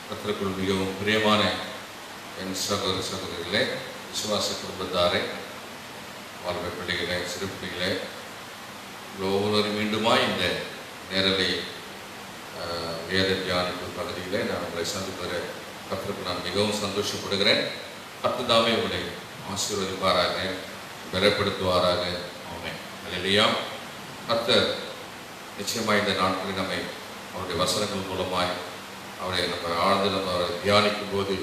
கர்த்தருக்குள் மிகவும் பிரியமான என் சகோதர சகோதரிகளே, விசுவாச குடும்பத்தாரே, வாழ்வை பிள்ளைகளே, சிறு பிள்ளைகளே, ஒவ்வொருவரும் மீண்டுமாய் இந்த நேரலை வேத தியானிப்பு பகுதியில் நான் உங்களை சந்திப்பதை கர்த்தருக்கு நான் மிகவும் சந்தோஷப்படுகிறேன். கர்த்தர் உங்களை ஆசீர்வதிப்பாராக, பலப்படுத்துவாராக. ஆமென். அல்லேலூயா. கர்த்தர் நிச்சயமாக இந்த நாட்களில் நம்மை அவருடைய வசனங்கள் மூலமாய் அவரை நம்ம ஆழ்ந்து நம்ம அவரை தியானிக்கும் போது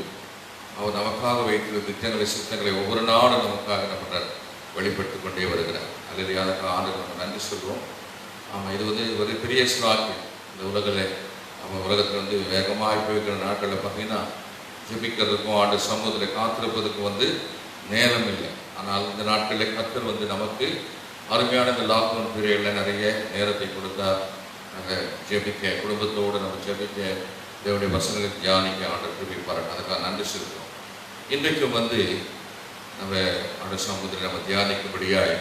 அவர் நமக்காக வைத்திருந்த திட்டங்களை சித்தங்களை ஒவ்வொரு நாளும் நமக்காக நம்ம வெளிப்படுத்திக் கொண்டே வருகிறார். அல்லேலூயா. அதுக்காக ஆண்டுக்கு நம்ம நன்றி சொல்வோம். ஆமாம், இது ஒரு பெரிய ஸ்லாக்கியம். இந்த உலகத்தில் வேகமாக போய்க்கிற நாட்களில் பார்த்தீங்கன்னா ஜெபிக்கிறதுக்கும் ஆண்டு சமூகத்தில் காத்திருப்பதுக்கும் நேரம் இல்லை. ஆனால் இந்த நாட்களில் கர்த்தர் நமக்கு அருமையான இந்த லாக்டவுன் பீரியடில் நிறைய நேரத்தை கொடுத்தார். நாங்கள் ஜெபிக்க, குடும்பத்தோடு நம்ம ஜெபிக்க, தேவனுடைய வசனங்களை தியானிக்க ஆண்டு கிருபைப்பார். அதுக்காக நன்றி செலுத்துகிறோம். இன்றைக்கும் நம்ம ஆண்டு சமூகத்தில் நம்ம தியானிக்கும்படியாய்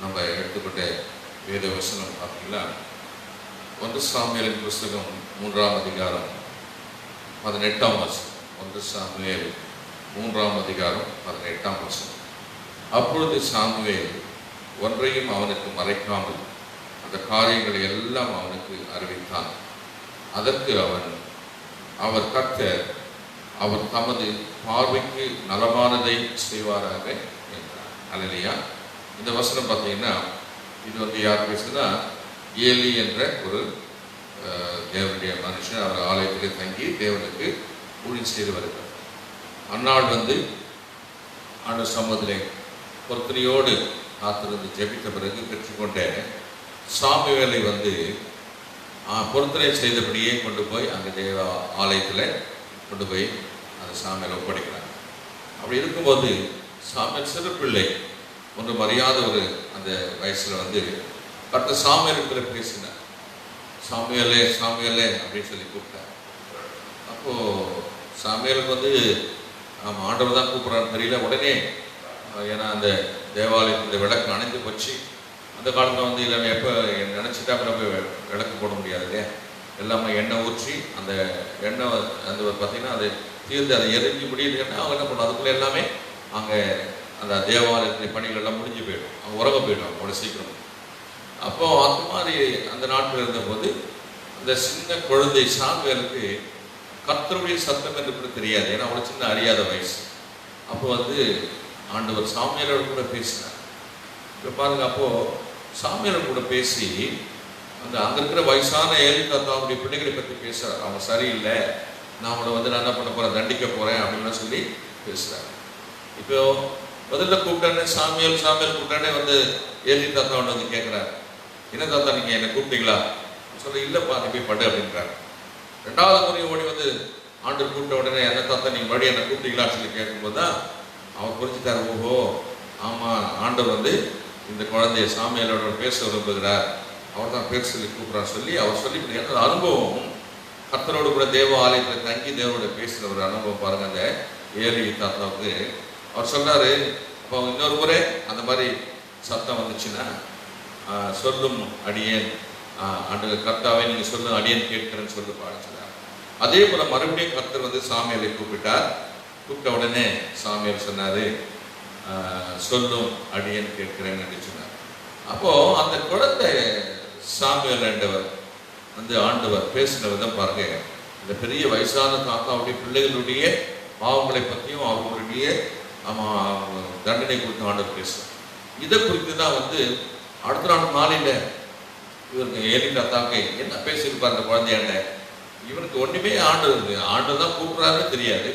நம்ம எடுத்துக்கொண்ட வேத வசனம் பார்த்தீங்கன்னா 1 சாமுவேலின் புஸ்தகம் 3ஆம் அதிகாரம் 18ஆம் வசனம். 1 சாமுவேல் 3ஆம் அதிகாரம் 18ஆம் வசனம். அப்பொழுது சாமுவேல் ஒன்றையும் அவனுக்கு மறைக்காமல் அந்த காரியங்களை எல்லாம் அவனுக்கு அறிவித்தான். அதற்கு அவர் கர்த்தர் அவர் தமது பார்வைக்கு நலமானதை செய்வாராக என்றார். அல்லேலூயா. இந்த வசனம் பார்த்தீங்கன்னா இது யார் பேசுனா, ஏலி என்ற ஒரு தேவனுடைய மனுஷன். அவர் ஆலயத்திலே தங்கி தேவனுக்கு ஊழியம் செய்து வருகிறார். அந்நாள் ஆண்டு சமூகத்திலே பொருத்தனையோடு காத்திருந்து ஜெபித்த பிறகு பெற்றுக்கொண்ட சாமுவேலை பொருத்தனை செய்தபடியே கொண்டு போய் அங்கே தேவ ஆலயத்தில் கொண்டு போய் அந்த சாமுவேலை ஒப்படைக்கிறாங்க. அப்படி இருக்கும்போது சாமுவேல் சிறு பிள்ளை, ஒன்றும் அறியாத அந்த வயசில் கர்த்தர் சாமுவேலுக்குள்ள பேசினார். சாமுவேலே சாமுவேலே அப்படின்னு சொல்லி கூப்பிட்டார். அப்போது சாமுவேலுக்கு ஆண்டவர் தான் கூப்பிட்றான்னு தெரியல. உடனே ஏன்னா அந்த தேவாலயத்தில் விளக்கு அணைந்து போச்சு. அந்த காலத்தில் இல்லை எப்போ நினச்சிட்டா நம்ம விளக்கு போட முடியாது இல்லையா. எல்லாமே எண்ணெய் ஊற்றி அந்த எண்ணெய் பார்த்திங்கன்னா அது தீர்ந்து அதை எரிஞ்சு முடியுதுன்னா அவங்க என்ன பண்ணணும், அதுக்குள்ளே எல்லாமே அங்கே அந்த தேவாலயத்தின் பணிகள் எல்லாம் முடிஞ்சு போயிடும். அவங்க உறங்க போயிடும் அவ்வளோ சீக்கிரம். அப்போது அந்த மாதிரி அந்த நாட்டில் இருந்தபோது அந்த சின்ன குழந்தை சாமுவேலுக்கு கர்த்தருடைய சத்தம் என்று கூட தெரியாது. ஏன்னா அவ்வளோ சின்ன அறியாத வயசு. அப்போ ஆண்டவர் சாமுவேலோட கூட பேசினார். இப்போ பாருங்க, அப்போது சாமுவேலோட கூட பேசி அங்கே இருக்கிற வயசான ஏலி தாத்தாவுடைய பிள்ளைகளை பற்றி பேசுகிறார். அவங்க சரியில்லை, நான் அவங்கள நான் என்ன பண்ண போகிறேன், தண்டிக்க போகிறேன் அப்படின்லாம் சொல்லி பேசுகிறார். இப்போ முதல்ல கூப்பிட்டானே சாமுவேல் கூப்பிட்டானே ஏலி தாத்தா கேட்குறாரு, என்ன தாத்தா நீங்கள் என்னை கூப்பிட்டீங்களா சொல்லி, இல்லைப்பா நீ போய் படு அப்படின்றாரு. 2வது முறை ஓடி ஆண்டு கூப்பிட்ட உடனே என்ன தாத்தா நீங்கள் மறுபடியும் என்னை கூப்பிட்டீங்களான்னு சொல்லி கேட்கும்போது தான் அவர் புரிஞ்சுட்டார். ஓஹோ, ஆமாம், ஆண்டவர் இந்த குழந்தைய சாமுவேலோட பேச விரும்புகிறார், அவர் தான் பேர் சொல்லி கூப்பிட்றான்னு சொல்லி அவர் சொல்லி அந்த அனுபவம் கர்த்தரோடு கூட தேவ ஆலயத்தில் தங்கி தேவனோட பேசுகிற ஒரு அனுபவம் பாருங்கள். அந்த ஏலி தாத்தாவுக்கு அவர் சொன்னார், அப்போ இன்னொரு முறை அந்த மாதிரி சத்தம் வந்துச்சுன்னா சொல்லும் அடியேன், ஆண்டு கர்த்தாவே நீங்கள் சொல்லும் அடியேன் கேட்கிறேன்னு சொல்லி பாடிச்சார். அதே போல் மறுபடியும் கர்த்தர் சாமுவேலை கூப்பிட்டார். கூப்பிட்ட உடனே சாமுவேல் சொன்னார், சொல்லும் அடியேன் கேட்கிறேன்னு என்று சொன்னார். அப்போது அந்த குழந்தை சாமுவேல் என்றவர் ஆண்டவர் பேசின விதம் பாருங்க. இந்த பெரிய வயசான தாத்தாவுடைய பிள்ளைகளுடைய பாவங்களை பற்றியும் அவர்களுடைய தண்டனை குறித்து ஆண்டவர் பேசுவார். இதை குறித்து தான் அடுத்த நாள் மாலையில் இவருக்கு ஏலி தாத்தாவுக்கு என்ன பேசியிருப்பார் அந்த குழந்தையாண்ட. இவனுக்கு ஒன்றுமே ஆண்டு தான் கூப்பிட்றாருன்னு தெரியாது.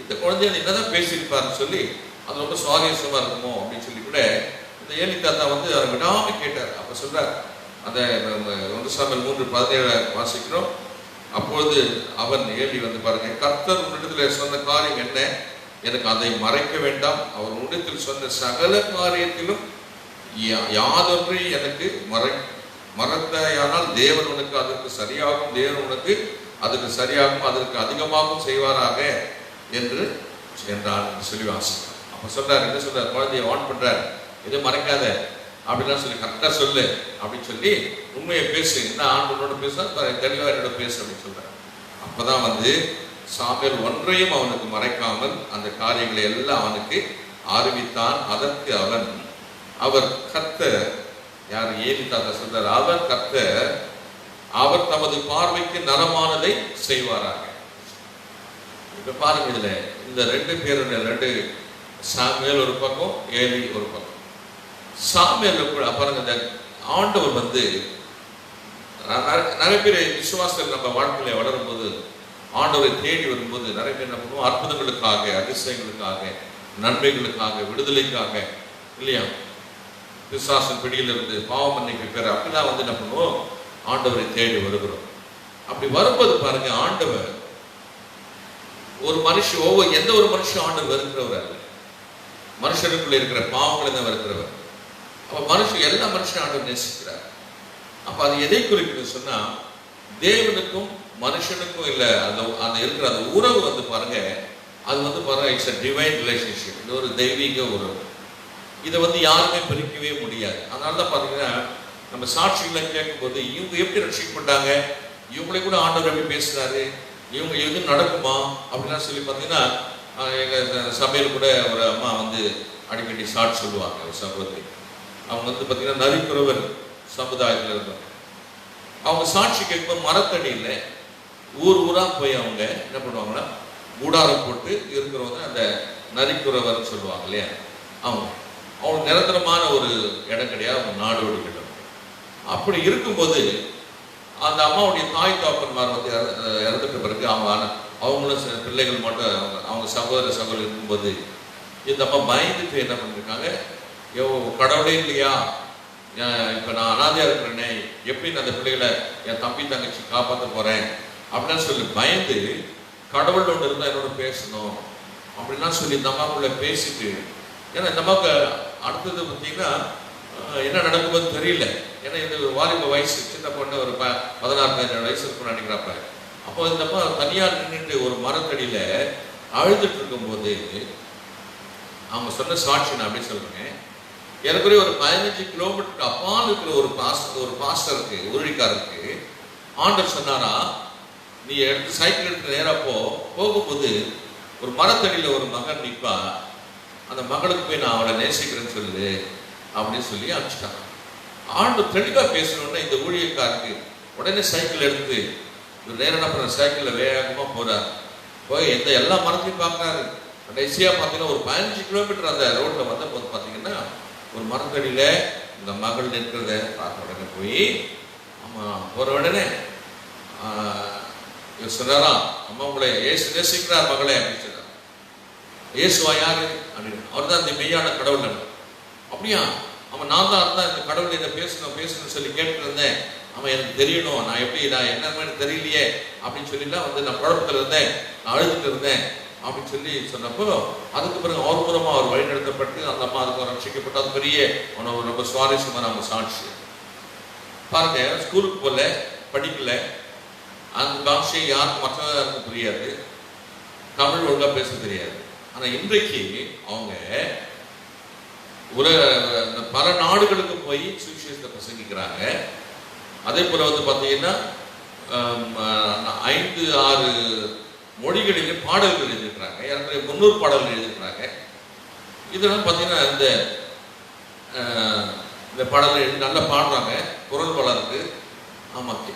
இந்த குழந்தைய என்னதான் பேசியிருப்பாருன்னு சொல்லி அது ரொம்ப சுவாரஸ்யமாக இருக்குமோ அப்படின்னு சொல்லி கூட இந்த ஏலி தாத்தா அதை விடாமல் கேட்டார். அப்போ சொல்கிறார், அந்த 1 சாமுவேல் 3:17 வாசிக்கிறோம். அப்பொழுது அவன் ஏலி பாருங்க, கர்த்தர் உன்னிடத்தில் சொன்ன காரியம் என்ன, எனக்கு அதை மறைக்க வேண்டாம். அவர் உன்னிடத்தில் சொன்ன சகல காரியத்திலும் யாதொன்றை எனக்கு மறந்தாயானால் தேவன் உனக்கு அதற்கு சரியாகும், தேவன் உனக்கு அதுக்கு சரியாகும், அதற்கு அதிகமாகவும் செய்வாராக என்று என்றான் சொல்லி வாசிக்கிறார். அப்போ சொல்றாரு, என்ன சொல்றார், குழந்தைய வான் பண்றார், எதுவும் மறைக்காத அப்படிலாம் சொல்லி கரெக்டாக சொல்லு அப்படின்னு சொல்லி உண்மையை பேசு, என்ன ஆண்டோட பேசுனா தெளிவாக என்னோட பேசு அப்படின்னு சொல்றாரு. அப்போதான் சாமுவேல் ஒன்றையும் அவனுக்கு மறைக்காமல் அந்த காரியங்களை எல்லாம் அவனுக்கு அறிவித்தான். அதற்கு அவர் கர்த்தர், யார் ஏலி தாத்தா சொல்றார், அவர் கர்த்தர் அவர் தமது பார்வைக்கு நலமானதை செய்வாராக. இப்ப பாருங்க, இதுல இந்த ரெண்டு பேருடைய ரெண்டு சாமுவேல் ஒரு பக்கம், ஏலி ஒரு பக்கம். சாமுவேல் கூட பாருங்க, இந்த ஆண்டவர் நிறைய பேர் விசுவாசத்தில் நம்ம வாழ்க்கையில வளரும் போது, ஆண்டவரை தேடி வரும்போது நிறைய பேர் என்ன பண்ணுவோம், அற்புதங்களுக்காக, அதிசயங்களுக்காக, நன்மைகளுக்காக, விடுதலைக்காக, இல்லையா, விசுவாசம் பிடியிலிருந்து பாவ மன்னிப்பு பெற அப்படிலாம் என்ன பண்ணுவோம், ஆண்டவரை தேடி வருகிறோம். அப்படி வரும்போது பாருங்க, ஆண்டவர் ஒரு மனுஷன் எந்த ஒரு மனுஷன் ஆண்டவர் வெறுக்கிறவர் அல்ல. மனுஷனுக்குள்ள இருக்கிற பாவங்களை தான் வெறுக்கிறவர். அப்ப மனுஷன் எல்லா மனுஷனும் ஆண்டவர் நேசிக்கிறார். அப்ப அது எதை குறிக்குது சொன்னா, தேவனுக்கும் மனுஷனுக்கும் இல்ல அந்த இருக்கிற அந்த உறவு பாருங்க, அது பாருங்க, இட்ஸ் a divine relationship. இது ஒரு தெய்வீக உறவு. இதை யாருமே பிரிக்கவே முடியாது. அதனாலதான் பாத்தீங்கன்னா, நம்ம சாட்சிகளை கேட்கும்போது இவங்க எப்படி ரட்சிக்கப்பட்டாங்க, இவங்களை கூட ஆண்டவர் எப்படி பேசுறாரு, இவங்க எது நடக்குமா அப்படிலாம் சொல்லி பார்த்தீங்கன்னா, எங்க சபையில் கூட ஒரு அம்மா அடிக்கடி சாட்சி சொல்லுவாங்க. ஒரு சகோதரி, அவங்க பார்த்தீங்கன்னா நரிக்குறவர் சமுதாயத்தில் இருந்தவங்க. அவங்க சாட்சி கேட்கும்போது மரத்தடியில் ஊர் ஊரா போய் அவங்க என்ன பண்ணுவாங்கன்னா, கூடாரம் போட்டு இருக்கிறவங்க அந்த நரிக்குறவர்னு சொல்லுவாங்க இல்லையா, அவங்க நிரந்தரமான ஒரு இடம் கிடையாது, அவங்க நாடோடி இடம். அப்படி இருக்கும்போது அந்த அம்மாவுடைய தாய் தாப்பன்மார் இறந்துட்ட பிறகு அவங்களும் சில பிள்ளைகள் மட்டும் அவங்க சகோதரி இருக்கும்போது இந்த அம்மா பயந்துட்டு என்ன பண்ணிருக்காங்க, கடவுளே இல்லையா, இப்ப நான் அனாதையா இருக்கிறேனே, எப்படி நான் அந்த பிள்ளைகளை என் தம்பி தங்கச்சி காப்பாற்ற போறேன் அப்படின்னு சொல்லி பயந்து, கடவுள் ஒன்று இருந்தா என்னோட பேசணும் அப்படின்லாம் சொல்லி இந்த அம்மாக்குள்ள பேசிட்டு, ஏன்னா இந்த அம்மாவுக்கு அடுத்தது பார்த்தீங்கன்னா என்ன நடக்கும்போது தெரியல. ஏன்னா இந்த வாலிப வயசு, சின்ன பொண்ணு ஒரு 16-17 வயசு இருக்குன்னு நினைக்கிறப்ப. அப்போ இந்த அம்மா தனியார் நின்றுட்டு ஒரு மரத்தடியில அழுதுட்டு இருக்கும்போது அவங்க சொன்ன சாட்சி நான் அப்படி சொல்றேன். எனக்குரிய ஒரு 15 கிலோமீட்டருக்கு அப்பால் இருக்கிற ஒரு பாஸ்டருக்கு, உருளிக்காரருக்கு ஆண்டவர் சொன்னாரா, நீ எடுத்து சைக்கிள் எடுத்து நேரா போகும்போது ஒரு மரத்தடியில ஒரு மகன் நிற்பா, அந்த மகளுக்கு போய் நான் அவளை நேசிக்கிறேன்னு சொல்லு அப்படின்னு சொல்லி அனுப்பிச்சிட்டாங்க. ஆண்டு தெளிவா பேசணும்னா இந்த ஊழியக்காருக்கு உடனே சைக்கிள் எடுத்து நேரம் என்ன பண்ண, சைக்கிள்ல வேகமா போறாரு. போய் எல்லா மரத்தையும் பார்க்கறாரு. கடைசியா பார்த்தீங்கன்னா ஒரு 15 கிலோமீட்டர் அந்த ரோட்ல போது பார்த்தீங்கன்னா ஒரு மரத்தடியில இந்த மகள் நிற்கிறத பார்க்க உடனே போய் போற உடனே சொன்னாரா, அம்மா உங்களை ஏசு நேசிக்கிறார் மகளே அப்படின்னு சொன்னார். இயேசுவா யாரு அப்படின்னு, அவர் தான் இந்த மெய்யான கடவுள். அப்படியா, நான் தான் இருந்தா இந்த கடவுள் என்ன பேசணும்னு சொல்லி கேட்டு இருந்தேன். எனக்கு தெரியணும், நான் என்ன மாதிரி தெரியலையே அப்படின்னு சொல்லிலாம் நான் குழப்பத்தில் இருந்தேன், நான் அழுதுட்டு இருந்தேன் அப்படின்னு சொல்லி சொன்னப்போ, அதுக்கு பிறகு அவர் மூலமா அவர் வழிநடத்தப்பட்டு அந்த அம்மா அதுக்கு ரட்சிக்கப்பட்டு, அது பெரிய ரொம்ப சுவாரஸ்யமான நம்ம சாட்சி. பாருங்க, ஸ்கூலுக்கு போல, படிக்கல, அந்த பாஷை யாருக்கு மற்றவர்களுக்கு புரியாது, தமிழ் ஒழுங்கா பேச தெரியாது. ஆனா இன்றைக்கு அவங்க பல நாடுகளுக்கு போய் சுவிசேஷத்தை பிரசங்கிக்கிறாங்க. அதே போல பார்த்தீங்கன்னா 5-6 மொழிகளிலே பாடல்கள் எழுதியிருக்கிறாங்க. 300 பாடல்கள் எழுதியிருக்கிறாங்க. இதெல்லாம் பார்த்தீங்கன்னா இந்த பாடல்கள் எழுதி நல்லா பாடுறாங்க, குரல் வளர்ந்து.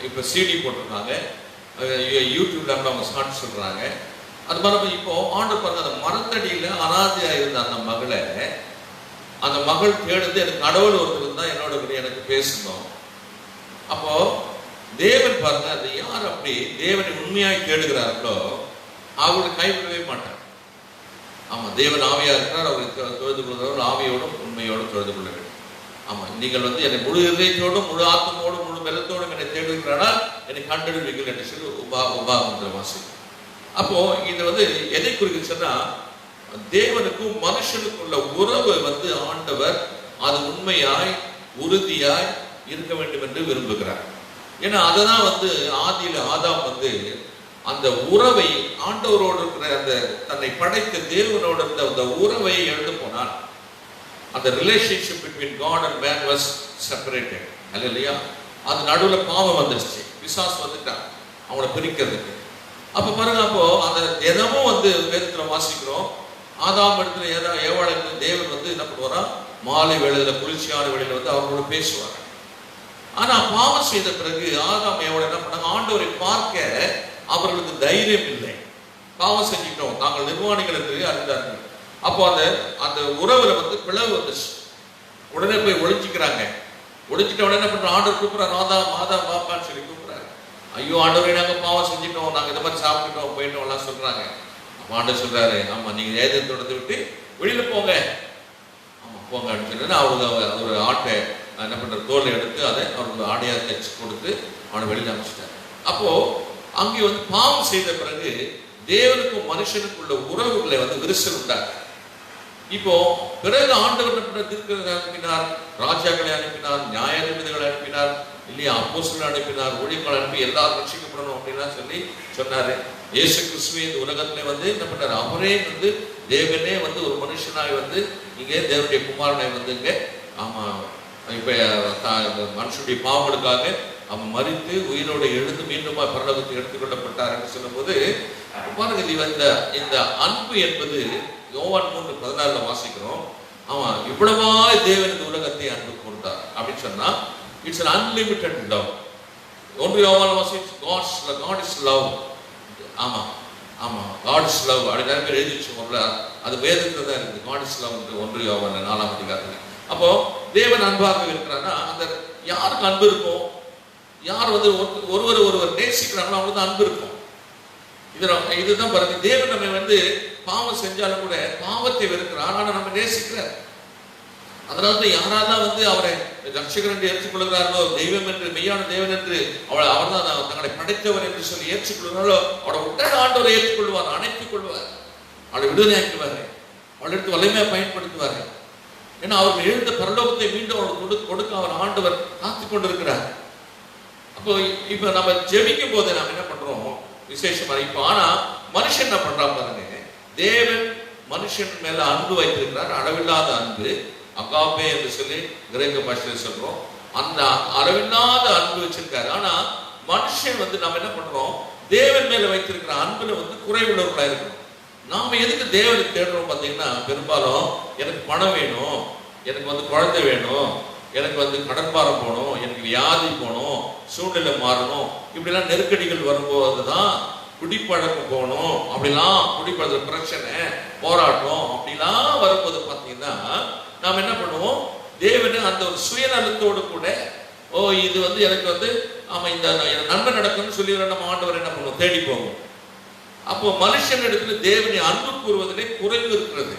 இப்போ சிடி போட்டிருக்காங்க, யூடியூப்ல அவங்க சாட்சி சொல்றாங்க. அது மாதிரி இப்போ ஆண்டவர் பாருங்க, அந்த மரத்தடியில அனாதையா இருந்த அந்த மகளை, அந்த மகள் தேடுது, எனக்கு கடவுள் ஒருத்தர் தான் என்னோட கூட எனக்கு பேசணும். அப்போ தேவன் பாருங்க, அது யார் அப்படி தேவனை உண்மையாய் தேடுகிறார்களோ அவங்களை கைவிடவே மாட்டார். தேவன் ஆவியா இருக்கிறார், அவரை தொழுது கொள்கிறவர்கள் ஆவியோடும் உண்மையோடும் தொழுது கொள்ள வேண்டும். நீங்கள் என்னை முழு இதயத்தோடும் முழு ஆத்மோடும் முழு வெள்ளத்தோடும் என்னை தேடுகிறாரா, என்னை கண்டெடுவீர்கள் என்று சொல்லி உபாகமத்தில் வாசிக்கும். அப்போ இது எதை குறிக்குன்னு சொன்னா, தேவனுக்கும் மனுஷனுக்குள்ள உறவு ஆண்டவர் அது உண்மையாய் உறுதியாய் இருக்க வேண்டும் என்று விரும்புகிறார். ஏன்னா அததான் ஆதியில ஆதாம் அந்த உறவை ஆண்டவரோடு இருக்கிற அந்த தன்னை படைத்த தேவனோடு இருந்த அந்த உறவை எழுந்து போனான். அந்த relationship between God and man was separated. அல்லையா, அது நடுவில் பாவம் வந்துருச்சு, பிசாசு வந்துட்டான் அவனை பிரிக்கிறதுக்கு. அப்ப பாருங்க, அப்போ அந்த தினமும் வந்து வேதத்துல வாசிக்கிறோம், ஆதாம் இடத்துல ஏவாள் இடத்துல தேவன் வந்து என்ன பண்ணுவாரா, மாலை வேளையில குளிர்ச்சியான வேளையில வந்து அவர்களோட பேசுவார். ஆனா பாவம் செய்த பிறகு ஆதாம் ஏவாள் என்ன பண்ணாங்க, ஆண்டவரை பார்க்க அவர்களுக்கு தைரியம் இல்லை. பாவம் செஞ்சுட்டோம், நாங்கள் நிர்வாணிகள் என்று அறிந்தார்கள். அப்போ அந்த உறவுல வந்து பிளவு வந்துச்சு. உடனே போய் ஒழிஞ்சிக்கிறாங்க. ஒழிஞ்சிட்ட உடனே என்ன பண்ற, ஆண்டவர் கூப்பிடுறாரு, மாதா பாப்பான்னு சொல்லி கூப்பிடுறாரு. ஐயோ ஆண்டவரை, நாங்க பாவம் செஞ்சிட்டோம், நாங்க இந்த மாதிரி சாப்பிட்டுட்டோம் போயிட்டோம் எல்லாம் சொல்றாங்க. ஆண்டவர் சொல்றாரு, ஆமா நீங்க ஏதேன் தொடர்ந்து விட்டு வெளியில போங்க, ஆமா போங்க அப்படின்னு சொல்லி அவருக்கு ஒரு ஆட்டை என்ன பண்ற, தோலை எடுத்து அதை அவருக்கு ஆடையா தைச்சு கொடுத்து அவனை வெளியில அமைச்சிட்டாரு. அப்போ அங்கே வந்து பாவம் செய்த பிறகு தேவனுக்கும் மனுஷனுக்கும் உள்ள உறவுகளை வந்து விரிசல் உண்டாங்க. இப்போ பிறகு ஆண்டவர் தீர்க்கதரிசிகளை அனுப்பினார், ராஜாக்களை அனுப்பினார், நியாயாதிபதிகளை அனுப்பினார், இல்லையா அப்போஸ்தலரை அனுப்பினார், ஊழியர்களை அனுப்பி எல்லாரும் ரட்சிக்கப்படணும் அப்படின்லாம் சொல்லி சொன்னாரு. இயேசு கிறிஸ்துவே இந்த உலகத்துல வந்து என்ன பண்ணாரு, அவரே வந்து தேவனே வந்து ஒரு மனுஷனாய் வந்து இங்கே தேவனுடைய குமாரனை வந்து இங்க ஆமா இப்ப மனுஷனுடைய பாவங்களுக்காக அவன் மரித்து உயிரோடு எழுந்து மீண்டும் பரலோகத்துக்கு எடுத்துக்கொள்ளப்பட்டார் என்று சொல்லும் போது பாருங்க, இந்த அன்பு என்பது யோவான் 3:14 வாசிக்கிறோம். அவன் இவ்வளவா தேவன் இந்த உலகத்தை அன்பு கொடுத்தார் அப்படின்னு சொன்னா, இட்ஸ் an unlimited love. ஒன்று யோவான் வாசிச்சு God is love. ஆமா ஆமா God is love அப்படி நிறைய பேர் எழுதிச்சு. அது வேதத்துல தான் இருக்கு, God is love என்று 1 யோவான் 4ஆம் அதிகாரத்துல. அப்போ தேவன் அன்பாக இருக்கிறான்னா அந்த யாருக்கு அன்பு இருக்கும், யார் வந்து ஒருவர் நேசிக்கிறாங்களோ அவங்களுக்கு அன்பு இருக்கும். இதுதான் பாருங்க, தேவன் நம்ம வந்து பாவம் செஞ்சாலும் கூட பாவத்தை வெறுக்கிறார், ஆனா நம்ம நேசிக்கிறார். அதனால யாராதான் வந்து அவரை ரட்சகர் என்று ஏற்றுக்கொள்கிறார்களோ, தெய்வம் என்று மெய்யான தேவன் என்று அவர் தான் தங்களை படைத்தவர் என்று சொல்லி ஏற்றுக்கொள்கிறார்களோ, அவரை உடனே ஆண்டவரை ஏற்றுக்கொள்வார், அணைத்துக் கொள்வார், அவளை விடுதலையாக்குவார், அவளை எடுத்து வலிமையா பயன்படுத்துவார். ஏன்னா அவர்கள் எழுந்த பரலோகத்தை மீண்டும் அவர்களுக்கு கொடுக்க அவர் ஆண்டவர் காத்து கொண்டிருக்கிறார். அப்போ இப்ப நம்ம ஜெபிக்கும் போது நாம என்ன பண்றோம் விசேஷமா, இப்ப ஆனா மனுஷன் என்ன பண்றான் பாருங்க, தேவன் மனுஷன் மேல அன்பு வைத்திருக்கிறார், அளவில்லாத அன்பு, அகாபே என்று சொல்லி கிரேக்க பாஷையில் சொல்றோம். அந்த அளவில்லாத அன்பு வச்சிருக்காரு. ஆனா மனுஷன் வந்து நம்ம என்ன பண்றோம், தேவன் மேல வைத்திருக்கிற அன்புல வந்து குறைவுள்ளவர்களா இருக்கிறோம். நாம எதுக்கு தேவனை தேடுறோம் பார்த்தீங்கன்னா, பெரும்பாலும் எனக்கு பணம் வேணும், எனக்கு வந்து குழந்தை வேணும், எனக்கு வந்து கடன்பாரம் போகணும், எனக்கு வியாதி போகணும், சூழ்நிலை மாறணும், இப்படிலாம் நெருக்கடிகள் வரும்போதுதான் குடிப்பழக்கம் போகணும், அப்படிலாம் குடிப்பழக்க பிரச்சனை போராட்டம் அப்படிலாம் வரும்போது பார்த்தீங்கன்னா நாம் என்ன பண்ணுவோம், தேவனை அந்த ஒரு சுயநலத்தோடு கூட இது வந்து எனக்கு வந்து ஆமா இந்த நன்மை நடக்கும்னு சொல்லி நம்ம ஆண்டவர் என்ன பண்ணுவோம், தேடி போவோம். அப்போ மனுஷன் இடத்துல தேவனை அன்பு கூறுவதிலே குறைவு இருக்கிறது.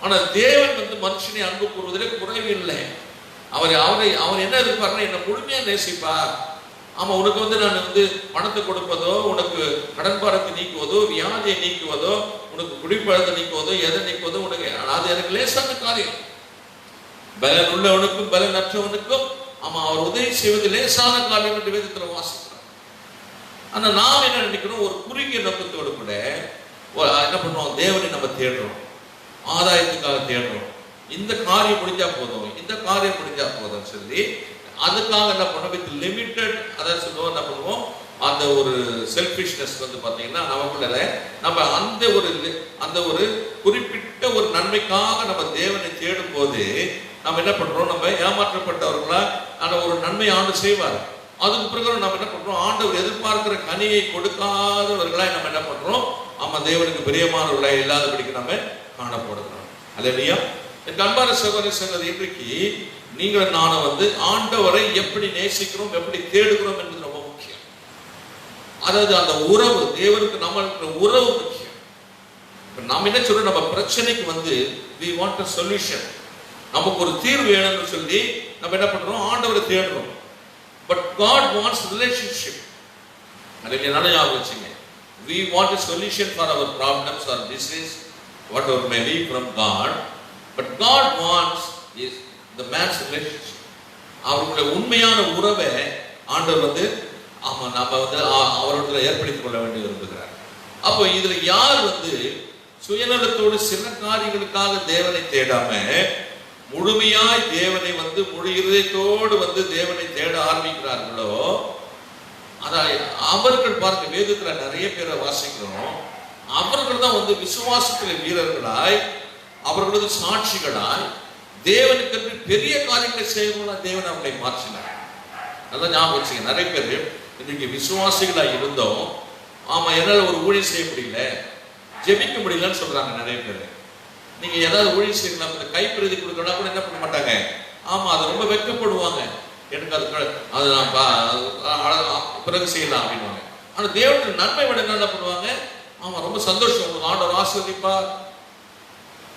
ஆனா தேவன் வந்து மனுஷனை அன்பு கூறுவதிலே குறைவு இல்லை. அவர் என்ன எதிர்பார்க்கணும், என்னை முழுமையா நேசிப்பார். ஆமா உனக்கு வந்து நான் வந்து பணத்தை கொடுப்பதோ, உனக்கு கடன்பாரத்தை நீக்குவதோ, வியாதியை நீக்குவதோ, உனக்கு குடிப்பழத்தை நீக்குவதோ, எதை நீக்குவதோ உனக்கு அது எனக்கு லேசான காரியம். பலன் உள்ளவனுக்கும் பலன் அற்றவனுக்கும் ஆமா அவர் உதவி செய்வது லேசான காரியம் என்று வேதத்துல வாசிக்கிறோம். ஆனா நாம் என்ன நினைக்கிறோம், ஒரு குறுகிய நோக்கத்தோடு கூட என்ன பண்ணுவோம், தேவனை நம்ம தேடுறோம், ஆதாயத்துக்காக தேடுறோம். இந்த காரியம் முடிஞ்சா போதும், இந்த காரியம் முடிஞ்சா போதும் சொல்லி அதுக்காக என்ன பண்ணுவோம், வித் லிமிட்டட் அதாவது சொல்லுவோம் என்ன பண்ணுவோம், அந்த ஒரு செல்ஃபிஷ்னஸ் வந்து பார்த்தீங்கன்னா நமக்குள்ள நம்ம அந்த ஒரு குறிப்பிட்ட ஒரு நன்மைக்காக நம்ம தேவனை தேடும் போது நம்ம என்ன பண்றோம், நம்ம ஏமாற்றப்பட்டவர்களா ஆன ஒரு நன்மை ஆண்டு செய்வார். அதுக்கு பிறகு நம்ம என்ன பண்றோம், ஆண்டவர் எதிர்பார்க்கிற கனியை கொடுக்காதவர்களாய் நம்ம என்ன பண்றோம், ஆமா தேவனுக்கு பிரியமானவர்களாய் இல்லாதபடிக்கு நம்ம காணப்படுகிறோம். அல்லேலூயா. என் அன்பான சகோதர சகோதரி, இன்றைக்கு நீங்கள் நானும் வந்து ஆண்டவரை எப்படி நேசிக்கிறோம், எப்படி தேடுகிறோம் என்பது ரொம்ப முக்கியம். அதாவது அந்த உறவு, தேவனுக்கு நம்மளுக்கு உறவு முக்கியம். நம்ம என்ன சொல்றோம், நம்ம பிரச்சனைக்கு வந்து we want a solution, நமக்கு ஒரு தீர்வு வேணும்னு சொல்லி நம்ம என்ன பண்றோம், ஆண்டவரை தேடுறோம். But God wants relationship. அதுல என்ன ஞாபகம் வச்சுங்க, we want a solution for our problems or disease, whatever may be from God. But God wants is the man's relationship. அவருடைய உண்மையான உறவை ஆண்டவர் வந்து ஆமா நம்ம வந்து அவரோட ஏற்படுத்திக் கொள்ள வேண்டி விரும்புகிறார். அப்போ இதுல யார் வந்து சுயநலத்தோடு சில காரியங்களுக்காக தேவனை தேடாம முழுமையாய் தேவனை வந்து முழு இதயத்தோடு வந்து தேவனை தேட ஆரம்பிக்கிறார்களோ, அதாவது அவர்கள் பாருங்க, வேதத்துல நிறைய பேரை வாசிக்கிறோம். அவர்கள் தான் வந்து விசுவாசத்தில் வீரர்களாய், அவர்களது சாட்சிகளாய், தேவனுக்கு பெரிய காரியங்களை செய்யணும்னா தேவன் அவங்களை மாற்றினார். நல்லா ஞாபகம் வச்சுங்க. நிறைய பேர் இன்னைக்கு விசுவாசிகளா இருந்தோம், ஆமா என்னால ஒரு ஊழியம் செய்ய முடியல, ஜெபிக்க முடியலன்னு சொல்றாங்க நிறைய பேர். நீங்க ஏதாவது ஊழியம் செய்யலாம், இந்த கைப்பிரதி கொடுக்கணும் கூட என்ன பண்ண மாட்டாங்க, ஆமா அது ரொம்ப வெட்கப்படுவாங்க, எனக்கு அது நான் பிறகு செய்யலாம் அப்படின்வாங்க. ஆனா தேவனுக்கு நன்மை விட என்ன பண்ணுவாங்க, ஆமா ரொம்ப சந்தோஷம், உங்களுக்கு ஆண்டவர் ஆசீர்வதிப்பார்,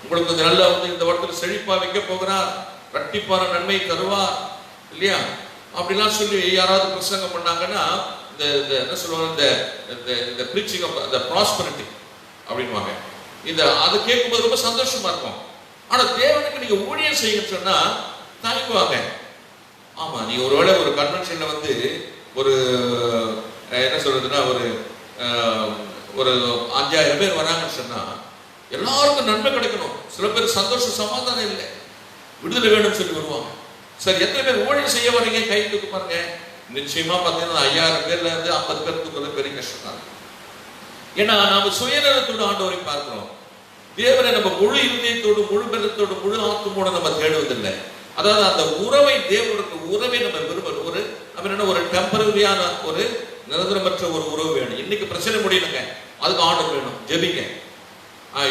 உங்களுக்கு வந்து நல்லா வந்து இந்த வருடத்துல செழிப்பா வைக்க போகிறார், இரட்டிப்பான நன்மை தருவார் இல்லையா, அப்படிலாம் சொல்லி யாராவது பிரசங்கம் பண்ணாங்கன்னா இந்த என்ன சொல்லுவாங்க, இந்த பிரீச்சிங் ஆஃப் தி ப்ராஸ்பரிட்டி அப்படின்வாங்க. இந்த அது கேட்கும்போது ரொம்ப சந்தோஷமா இருக்கும். ஆனா தேவனுக்கு நீங்க ஊழியம் செய்யணும்னு சொன்னா தயங்குவாங்க. ஆமா, நீ ஒருவேளை ஒரு கன்வென்ஷன்ல வந்து ஒரு என்ன சொல்றதுன்னா ஒரு 5000 பேர் வராங்கன்னு சொன்னா எல்லாருக்கும் நன்மை கிடைக்கணும். சில பேர் சந்தோஷம் சமாதானம் இல்லை, விடுதலை வேணும்னு சொல்லி வருவாங்க. சரி, எத்தனை பேர் ஊழியம் செய்ய வரீங்க கை தூக்கு பாருங்க. நிச்சயமா பார்த்தீங்கன்னா 5000 பேர்ல இருந்து 50 பேர் தூக்குறது பெரிய கஷ்டம் தான். ஏன்னா நாம சுயநலத்தோடு ஆண்டவரை பார்க்கிறோம். தேவனை நம்ம முழு இருதயத்தோடு, முழு பலத்தோடு, முழு ஆத்துமோடு நம்ம தேடுவதில்லை. அதாவது அந்த உறவை, தேவனுக்கு உறவை நம்ம விரும்புறோம். ஒரு டெம்பரரியான ஒரு நிரந்தரமற்ற ஒரு உறவு வேணும். இன்னைக்கு பிரச்சனை முடியணுங்க, அதுக்கு ஆண்டவர் வேணும், ஜெபிங்க.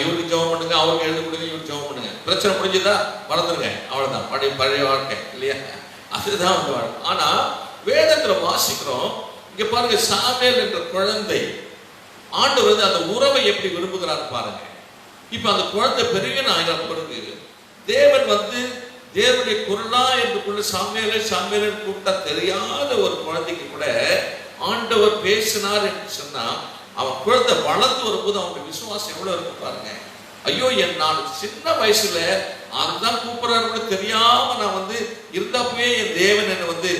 இவருக்கு ஜெபம் பண்ணுங்க, அவருக்கு எழுதி கொடுங்க, இவருக்கு ஜெபம் பண்ணுங்க. பிரச்சனை முடிஞ்சதா மறந்துருங்க, அவ்வளவுதான். பழைய வாழ்க்கை இல்லையா, அதுதான் வந்து வாழ்க்கை. ஆனா வேதத்துல வாசிக்கிறோம், இங்க பாருங்க, சாமுவேல் என்ற குழந்தை ஆண்டவர் வந்து அந்த உறவை எப்படி விரும்புகிறார் பாருங்க. இப்ப அந்த குழந்தை பெரிய நாயகர் பிறகு தேவன் வந்து தேவனுடைய குரலா என்று சாமுவேலை கூப்பிட்டா தெரியாத ஒரு குழந்தைக்கு கூட ஆண்டவர் பேசினார் என்று சொன்னா, அவன் குழந்தை வளர்ந்து வரும்போது அவனுடைய விசுவாசம் எவ்வளவு இருக்கு பாருங்க. ஐயோ, நான் சின்ன வயசுல அதுதான் கூப்பிடுறாரு தெரியாம நான் வந்து இருந்தப்பவே என் தேவன் என்ன வந்து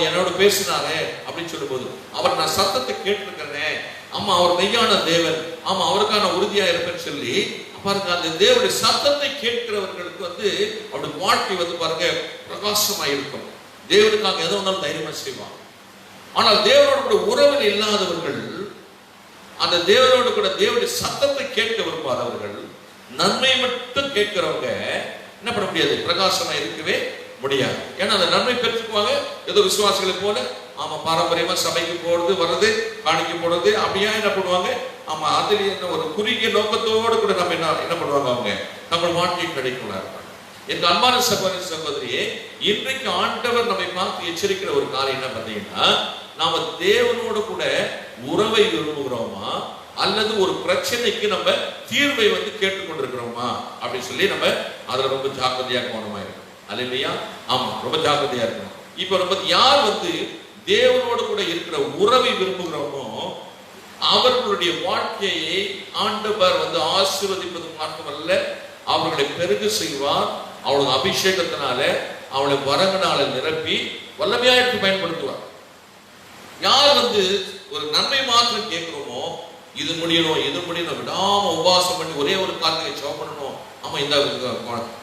என்னோட பேசினாரே அப்படின்னு சொல்லும் போது, அவர் நான் சத்தத்தை கேட்டிருக்கிறேன், ஆமா அவர் மெய்யான தேவன், ஆமா அவருக்கான உறுதியா இருப்பேன்னு சொல்லி பாருங்க. அந்த தேவனுடைய சத்தத்தை கேட்கிறவர்களுக்கு வந்து அவருடைய வாழ்க்கை வந்து பாருங்க பிரகாசமா இருக்கும். தேவனுக்காக எதோ ஒன்றாலும் தைரியமா செய்வாங்க. ஆனால் தேவனோட கூட உறவில் இல்லாதவர்கள், அந்த தேவனோடு கூட தேவனுடைய சத்தத்தை கேட்க விரும்பாதவர்கள், நன்மை மட்டும் கேட்கிறவங்க என்ன பண்ண முடியாது, பிரகாசமா இருக்கவே முடியாது. ஏன்னா அந்த நன்மை பெற்றுக்குவாங்க ஏதோ விசுவாசிகளை போல, ஆமா பாரம்பரியமா சபைக்கு போறது வர்றது, காணிக்க போடுறது, அப்படியா என்ன பண்ணுவாங்க, ஆமா அதுல என்ன ஒரு குறுகிய நோக்கத்தோடு கூட நம்ம என்ன பண்ணுவாங்க, அவங்க நம்ம வாழ்க்கையை கிடைக்கூடாது. என் அன்பான சகோதரி சகோதரியே, இன்றைக்கு ஆண்டவர் நம்மை பார்த்து எச்சரிக்கிற ஒரு காரியம் என்ன பார்த்தீங்கன்னா, நாம தேவனோடு கூட உறவை விரும்புகிறோமா அல்லது ஒரு பிரச்சனைக்கு நம்ம தீர்வை வந்து கேட்டுக்கொண்டிருக்கிறோமா அப்படின்னு சொல்லி நம்ம அதுல ரொம்ப ஜாக்கிரதையா கவனமா இருக்கணும். அல்லையா? ஆமா, ரொம்ப ஜாக்கிரதையா இருக்கணும். இப்ப நம்ம யார் வந்து தேவனோடு கூட இருக்கிற உறவை விரும்புகிறோமோ அவர்களுடைய வாழ்க்கையை ஆண்டவர் வந்து ஆசீர்வதிப்பது மாத்திரமல்ல, அவர்களை பெருக செய்வார். அவளுக்கு அபிஷேகத்தினால, அவளை வரங்கனால நிரப்பி வல்லமையா எடுத்து பயன்படுத்துவார். யார் வந்து ஒரு நன்மை மாத்திரம் கேட்கிறோமோ, இது முடியணும் இது முடியணும், விடாம உபவாசம் பண்ணி ஒரே ஒரு காரியத்தை ஜெபம் பண்ணணும், ஆமா இந்த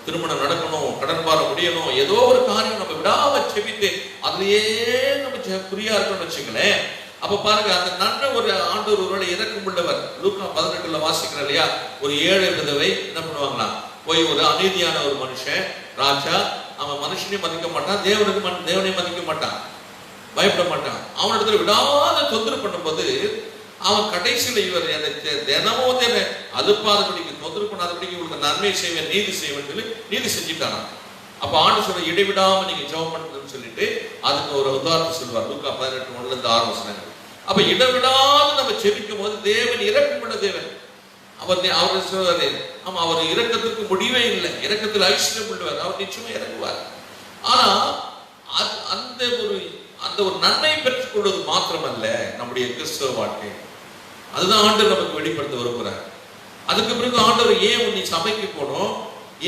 திருமணம் நடக்கணும், கடன் பாரம் முடியணும், ஏதோ ஒரு காரியம் நம்ம விடாம செபித்து அதுலயே நம்ம குறியா இருக்கணும்னு வச்சுங்களேன். அப்ப பாருங்க, அந்த நன்மை ஒரு ஆண்டவர் ஒருவேளை இறக்கம் உள்ளவர். லூக்கா 18 வாசிக்கிறோம் இல்லையா, ஒரு 7 விதவை என்ன பண்ணுவாங்களாம், போய் ஒரு அநீதியான ஒரு மனுஷன் ராஜா, அவன் மனுஷனையும் மதிக்க மாட்டான், தேவனையும் மதிக்க மாட்டான், பயப்பட மாட்டான், அவனிடத்துல விடாத தொந்தரவு பண்ணும்போது அவன் கடைசியில இவர் தினமும் அதுப்பாதபடிக்கு தொந்தரவு பண்ணாதபடிக்கு இவருக்கு நன்மை செய்வேன் நீதி செய்வேன் சொல்லி நீதி செஞ்சுட்டானா. அப்ப ஆண்டு சொல்ல இடைவிடாம நீங்க ஜெபம் பண்ணுறதுன்னு சொல்லிட்டு அதுக்கு ஒரு உதாரணம் சொல்லுவார். லூக்கா 18:1-6 வசனங்கள். அப்ப இடைவிடாது நம்ம செபிக்கும் போது தேவன் இரக்கமுள்ள தேவன். அவர் சொல்றாரு, ஆமா அவர் இரக்கத்துக்கு முடிவே இல்லை, இரக்கத்தில் ஐஸ்வர்யம் உள்ளவர், அவர் நிச்சயமா இறங்குவார். ஆனா அந்த ஒரு நன்மை பெற்றுக் கொள்வது மாத்திரமல்ல நம்முடைய கிறிஸ்தவ வாழ்க்கை, அதுதான் ஆண்டவர் நமக்கு வெளிப்படுத்த விரும்புகிறார். அதுக்கு பிறகு ஆண்டவர் ஏன் நீ சபைக்கு போகணும்,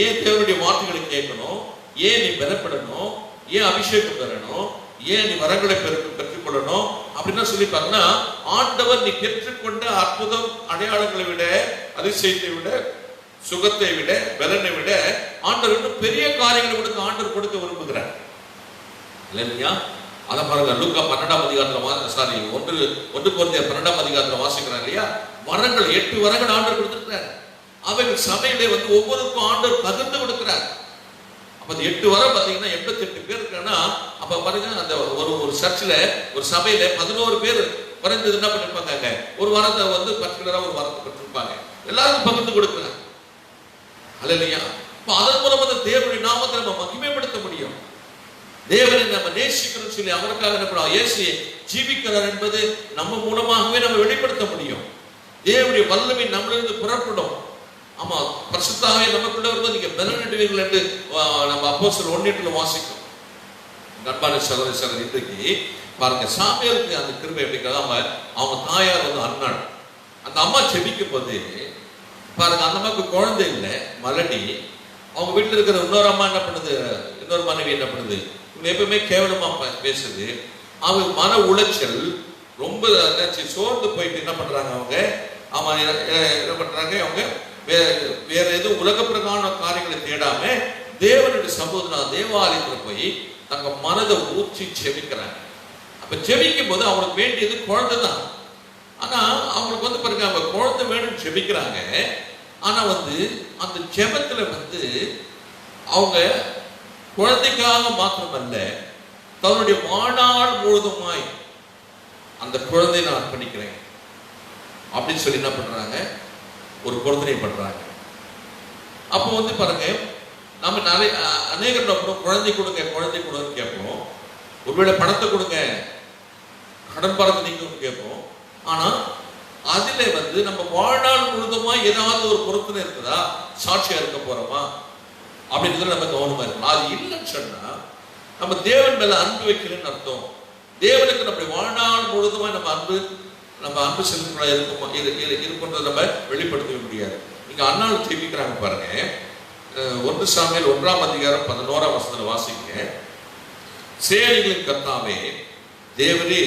ஏன் தேவனுடைய வார்த்தைகளை கேட்கணும், ஏன் நீ பெறப்படணும், ஏன் அபிஷேகம் பெறணும், ஏன் நீ வரங்களை பெற்றுக்கொள்ளணும் அப்படின்னா சொல்லி பாருன்னா, ஆண்டவர் நீ பெற்றுக்கொண்ட அற்புதம் அடையாளங்களை விட, அதிசயத்தை விட, சுகத்தை விட, பலனை விட ஆண்டவர் இன்னும் பெரிய காரியங்களை ஆண்டவர் கொடுக்க விரும்புகிறார் இல்லையா? அதை பாருங்க, லூக்கா 12ஆம் அதிகாரத்துல ஒன்று கொரிந்தியர் 12ஆம் அதிகாரத்துல வாசிக்கிறாங்க இல்லையா? வரங்கள் 8 வரங்கள் ஆண்டவர் கொடுத்திருக்கிறார். அவைகள் சபையிலே வந்து ஒவ்வொருக்கும் ஆண்டவர் பகிர்ந்து கொடுக்கிறார். அப்ப 8 வரம் பாத்தீங்கன்னா 88 பேர் இருக்காங்கன்னா, அப்ப பாருங்க, அந்த ஒரு சர்ச்சில் ஒரு சபையில 11 பேர் குறைந்தது என்ன பண்ணிருப்பாங்க, ஒரு வாரத்தை வந்து பர்டிகுலரா ஒரு வாரத்தை பெற்றிருப்பாங்க. எல்லாருக்கும் பகிர்ந்து கொடுக்கிறார். அல்லேலூயா. அதன் மூலம் அந்த தேவனுடைய நாமத்தை நம்ம மகிமைப்படுத்த முடியும். தேவனை நம்ம நேசிக்கிறோம் சொல்லி அவருக்காக என்ன இயேசுவை ஜீவிக்கிறார் என்பது நம்ம மூலமாகவே நம்ம வெளிப்படுத்த முடியும். தேவனுடைய வல்லமை நம்மளிருந்து புறப்படும். ஆமா, பரிசுத்தாவே நமக்குள்ள வரும்போது நீங்க பலனடைவீர்கள் என்று நம்ம அப்போஸ்தலர் 1:8 வாசிக்கிறோம். அன்பான சகோதர சகோதரி, இன்றைக்கு பாருங்க, சாமியாருக்கு அந்த கிருபை எப்படிங்கிறத அவங்க தாயார் வந்து அன்னாள். அந்த அம்மா செபிக்கும் போது பாருங்க, அந்த அம்மாவுக்கு குழந்தை இல்லை, மலடி. அவங்க வீட்டில் இருக்கிற இன்னொரு அம்மா என்ன பண்ணுது, இன்னொரு மனைவி என்ன பண்ணுது, இவங்க எப்பவுமே கேவலமா பேசுது. அவங்க மன உளைச்சல் ரொம்ப சோர்ந்து போயிட்டு என்ன பண்றாங்க, அவங்க என்ன பண்றாங்க, அவங்க வேற எதுவும் உலக பிரகான காரியங்களை தேடாம தேவனுடைய சமூகத்தில் தேவாலயத்துல போய் தங்க மனதை ஊற்றி செபிக்கிறாங்க. அப்ப ஜெபிக்கும் போது அவங்களுக்கு வேண்டியது குழந்தை தான். ஆனா அவங்களுக்கு வந்து பாருங்க, அவங்க குழந்தை வேணும்னு ஜெபிக்கிறாங்க. ஆனா வந்து அந்த ஜெபத்துல வந்து அவங்க குழந்தைக்காக மாத்திரமல்ல, தன்னுடைய வாழ்நாள் முழுதுமாய் அந்த குழந்தையை நான் அர்ப்பணிக்கிறேன் அப்படின்னு சொல்லி என்ன பண்றாங்க, ஒரு பொருத்தனை பண்றாங்க. அப்போ வந்து பாருங்க, நம்ம நிறைய அநேகர் குழந்தை கொடுங்க குழந்தை கொடுன்னு கேட்போம். ஒருவேளை பணத்தை கொடுங்க, கடன் பாரத்தை நீங்க கேட்போம். ஆனா அதுல வந்து நம்ம வாழ்நாள் முழுதுமா ஏதாவது ஒரு பொருத்தனை இருக்குதா, சாட்சியா இருக்க போறோமா அப்படின்றதுல நம்ம கவனமா இருக்கணும். அது இல்லைன்னு சொன்னா நம்ம தேவன் மேல அன்பு வைக்கலன்னு அர்த்தம். தேவனுக்கு நம்முடைய வாழ்நாள் முழுதுமா நம்ம அன்பு செலுத்தா இருக்குமா இருக்கின்றதை நம்ம வெளிப்படுத்த முடியாது. நீங்க அண்ணாள் ஜெபிக்கிறாங்க பாருங்க, 1 சாமுவேல் 1ஆம் அதிகாரம் 11ஆம் வசனத்துல வாசிங்க. சேனைகளின் கர்த்தாவே தேவரே,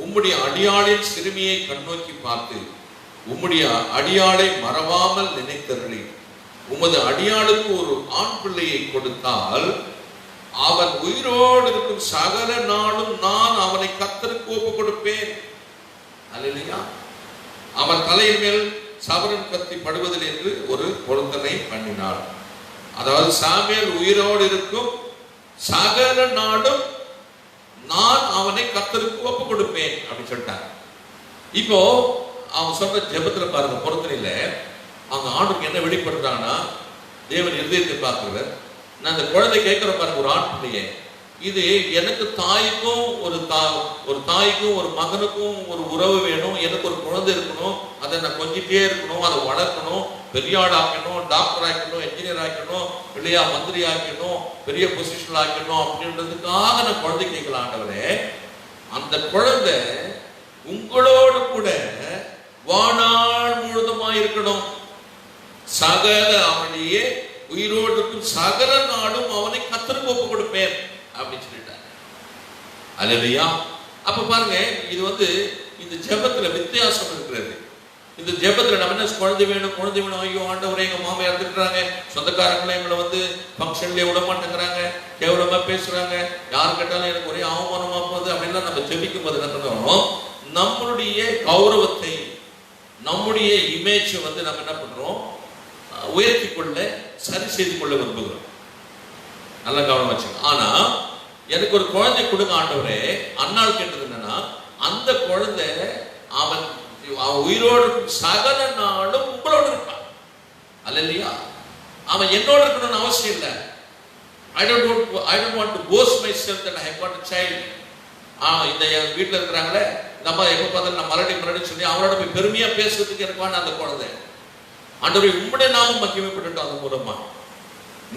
உம்முடைய அடியாளின் சிறுமியை கண்ணோக்கி பார்த்து உம்முடைய அடியாளை மறவாமல் நினைத்தருளி உமது அடியாளுக்கு ஒரு ஆண் பிள்ளையை கொடுத்தால் அவன் உயிரோடு இருக்கும் சகல நாளும் நான் அவனை கர்த்தருக்கு ஒப்பு கொடுப்பேன். அல்லேலூயா. அவன் தலையின் மேல் சவரன் கத்தி படுவதில் என்று ஒரு பொருத்தனை பண்ணினாள். அதாவது சாமுவேல் உயிரோடு இருக்கும் சகல நாளும் நான் அவனை கர்த்தருக்கு ஒப்பு கொடுப்பேன் அப்படின்னு சொல்லிட்டாங்க. இப்போ அவங்க சொல்ற ஜெபத்துல பாருங்க, பொருத்தனையில அவங்க ஆண்டுக்கு என்ன வெளிப்படுறாங்கன்னா, தேவன் இருதயத்தை பார்க்கிறவர். நான் அந்த குழந்தை கேட்கிற பாருங்க, ஒரு ஆண் பிள்ளையே, இது எனக்கு தாய்க்கும் ஒரு தாய்க்கும் ஒரு மகனுக்கும் ஒரு உறவு வேணும். எனக்கு ஒரு குழந்தை இருக்கணும், அதை நான் கொஞ்சிட்டே இருக்கணும், அதை வளர்க்கணும், பெரிய ஆள் ஆக்கணும், டாக்டர் ஆக்கணும், என்ஜினியர் ஆக்கணும், இல்லையா மந்திரி ஆக்கணும், பெரிய பொசிஷன் ஆக்கணும் அப்படின்றதுக்காக நான் குழந்தை கேட்கலாம். ஆண்டவரே, அந்த குழந்தை உங்களோடு கூட வாழ்நாள் முழுதுமா இருக்கணும். சகல அவனையே உயிரோடு இருக்கும் சகல நாடும் அவனை கர்த்தருக்கு ஒப்பு கொடுப்பேன் அப்படின்னு சொல்லிட்டாங்க. அல்லேலூயா. அப்ப பாருங்க, இது வந்து இந்த ஜெபத்துல வித்தியாசம் இருக்கிறது. இந்த ஜெபத்துல நம்ம என்ன, குழந்தை வேணும், ஐயோ ஆண்டவரே எங்க மாமா இறந்துட்டாங்க, சொந்தக்காரங்களை எங்களை வந்து ஃபங்க்ஷன்லயே விட மாட்டேங்கிறாங்க, கேவலமா பேசுறாங்க, யார் கேட்டாலும் எனக்கு ஒரே அவமானமா போகுது அப்படின்லாம் நம்ம ஜெபிக்கும் போது என்ன பண்றோம், நம்மளுடைய கௌரவத்தை, நம்முடைய இமேஜ் வந்து நம்ம என்ன பண்றோம், உயர்த்தி கொள்ள, சரி செய்து கொள்ள விரும்புகிறோம். நல்ல கவனம் வச்சுங்க. ஆனா எனக்கு ஒரு குழந்தை கொடுங்க ஆண்டவரே, அண்ணாள் கேட்டது என்னன்னா, அந்த குழந்தை அவன் உயிரோடு சகல நாளும் உங்களோடு இருப்பான். அல்லேலூயா. அவன் என்னோட இருக்கணும்னு அவசியம் இல்லை. I don't want to boast myself that I have got a child. இந்த என் வீட்டில் இருக்கிறாங்களே, நம்ம எப்ப பார்த்தாலும் நான் மறுபடியும் சொல்லி அவரோட போய் பெருமையா பேசுறதுக்கு எனக்கு அந்த குழந்தை. ஆண்டவரே, உம்முடைய நாமம் மகிமைப்படட்டும். அது மூலமா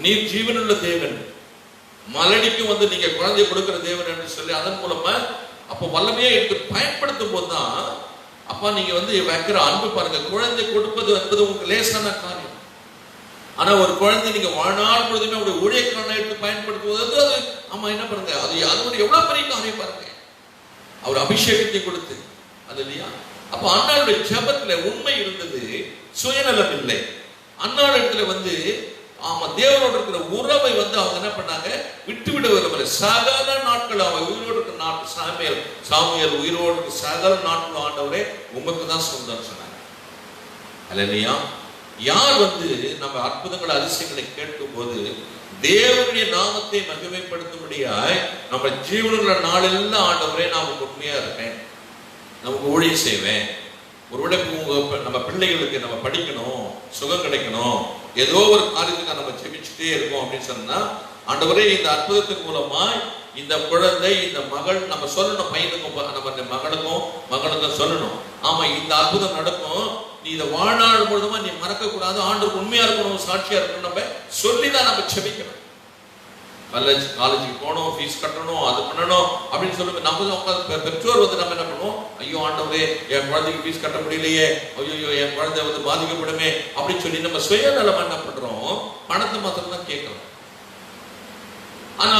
நீர் ஜீவனுள்ள தேவன், மலடிக்கு வந்து நீங்க குழந்தை கொடுக்கிற தேவன் என்று சொல்லி அதன் மூலமா அப்போ வல்லமையா எடுத்து பயன்படுத்தும் போதுதான் அப்பா நீங்க வந்து வைக்கிற அன்பு பாருங்க. குழந்தை கொடுப்பது என்பது உங்களுக்கு லேசான காரியம். ஆனா ஒரு குழந்தை நீங்க வாழ்நாள் முழுதுமே அவருடைய ஊழியக்காரனை எடுத்து பயன்படுத்துவது, அது ஆமா என்ன பாருங்க, அது எவ்வளவு பெரிய காரியம் பாருங்க. அவர் அபிஷேகத்தை கொடுத்து, அது இல்லையா. அப்ப அண்ணாளுடைய ஜெபத்துல உண்மை இருந்தது, சுயநலம் இல்லை. அண்ணாள் இடத்துல வந்து ஆமா, தேவனோடு இருக்கிற உறவை அவங்க என்ன பண்ணாங்க, விட்டு விட விரும்பல. சகல நாட்கள் அவன் உயிரோடு இருக்கிற நாட்கள், சாமுவேல் உயிரோடு இருக்கிற சகல நாட்கள் ஆண்டவரே உமக்கு தான் சொந்தம் சொன்னாங்க. அல்லேலூயா. யார் நம்ம அற்புதங்கள் அதிசயங்களை கேட்கும் போது தேவனுடைய நாமத்தை மகிமைப்படுத்தும்படியாய் நம்ம ஜீவனுள்ள நாளெல்லாம் ஆண்டவரே நான் உண்மையா இருப்பேன், நமக்கு ஊழியம் செய்வேன். ஒருவேளை நம்ம பிள்ளைகளுக்கு நம்ம படிக்கணும், சுகம் கிடைக்கணும், ஏதோ ஒரு காரியத்துக்கு நம்ம ஜெபிச்சுட்டே இருக்கோம் அப்படின்னு சொன்னா, ஆண்டவரே இந்த அற்புதத்தின் மூலமா இந்த குழந்தை, இந்த மகள் நம்ம சொல்லணும், பையனுக்கும் நம்ம மகனுக்கும் சொல்லணும், ஆமா இந்த அற்புதம் நடக்கும், நீ இதை வாழ்நாள் முழுதுமா நீ மறக்க கூடாது, ஆண்டவருக்கு உண்மையா இருக்கணும், சாட்சியா இருக்கணும், நம்ம சொல்லிதான் நம்ம ஜெபிக்கணும். காலேஜுக்கு போகணும், ஃபீஸ் கட்டணும், அது பண்ணணும் அப்படின்னு சொல்லுங்க. நம்ம பெற்றோர் நம்ம என்ன பண்ணுவோம், ஐயோ ஆண்டவரே என் குழந்தைக்கு ஃபீஸ் கட்ட முடியலையே, ஐயோ என் குழந்தை பாதிக்கப்படுமே அப்படின்னு சொல்லி நம்ம சுயநலமா என்ன பண்றோம், பணத்தை மாத்திரம் தான் கேட்கிறோம். ஆனா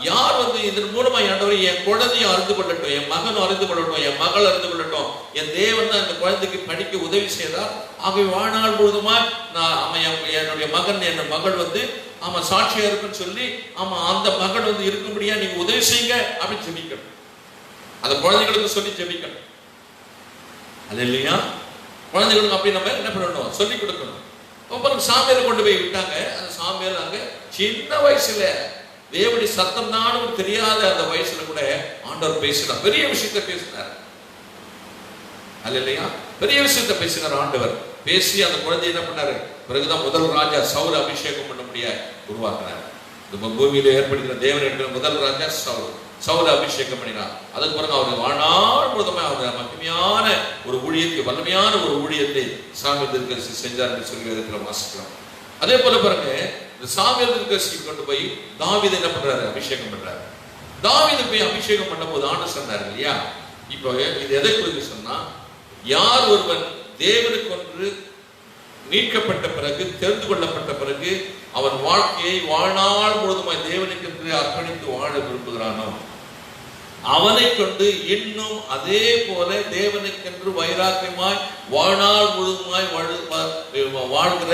யார் இதன் மூலமா ஆண்டவரே என் குழந்தையும் அறிந்து கொள்ளட்டும், என் மகனும் அறிந்து கொள்ளட்டும், என் மகள் அறிந்து கொள்ளட்டும், என் தேவன் தான் இந்த குழந்தைக்கு படிக்க உதவி செய்தார், ஆகவே வாழ்நாள் முழுதுமா நான் என்னுடைய மகன் என் மகள் ஆமா சாட்சியா இருக்குன்னு சொல்லி, ஆமா அந்த மகள் இருக்கும்படியா நீங்க உதவி செய்யுங்க அப்படின்னு ஜெபிக்கணும். அந்த குழந்தைகளுக்கு சொல்லி ஜெபிக்கணும். அது இல்லையா, குழந்தைகளுக்கு அப்படி நம்ம என்ன பண்ணணும், சொல்லி கொடுக்கணும். அப்புறம் சாமியார் கொண்டு போய் விட்டாங்க. அந்த சாமியார் அங்க சின்ன வயசுல தேவனுடைய சத்தம் தானும் தெரியாத அந்த வயசுல கூட ஆண்டவர் பேசினார், பெரிய விஷயத்தை பேசினார். அல்ல இல்லையா, பெரிய விஷயத்தை பேசினார் ஆண்டவர். பேசி அந்த குழந்தை என்ன பண்ணாரு, பிறகுதான் முதல் ராஜா சவுல் அபிஷேகம் பண்ண முடியாது உருவாக்குறாரு. இந்த பூமியில ஏற்படுகிற தேவன் என்கிற முதல் ராஜா சவுல் அபிஷேகம் பண்ணினார். அதுக்கு பிறகு அவர் வாழ்நாள் முழுதுமே அவர் மகிமையான ஒரு ஊழியத்தை, வல்லமையான ஒரு ஊழியத்தை சாமுவேல் தீர்க்கதரிசி செஞ்சார் என்று சொல்லி இருக்கிற வாசிக்கிறோம். அதே போல பாருங்க, இந்த சாமுவேல் தீர்க்கதரிசி கொண்டு போய் தாவீது என்ன பண்றாரு, அபிஷேகம் பண்றாரு. தாவீது போய் அபிஷேகம் பண்ண போது ஆண்டு சொன்னார் இல்லையா. இப்போ இது எதை குறித்து சொன்னா, யார் ஒருவன் தேவனுக்கு ஒன்று மீட்கப்பட்ட பிறகு, தெரிந்து கொள்ளப்பட்ட பிறகு, அவன் வாழ்க்கையை வாழ்நாள் முழுதுமாய் தேவனுக்கு என்று அர்ப்பணித்து வாழ விரும்புகிறானோ, அவனை கொண்டு இன்னும் அதே போல தேவனுக்கென்று வைராக்கியமாய் வாழ்நாள் முழுதுமாய் வாழ்கிற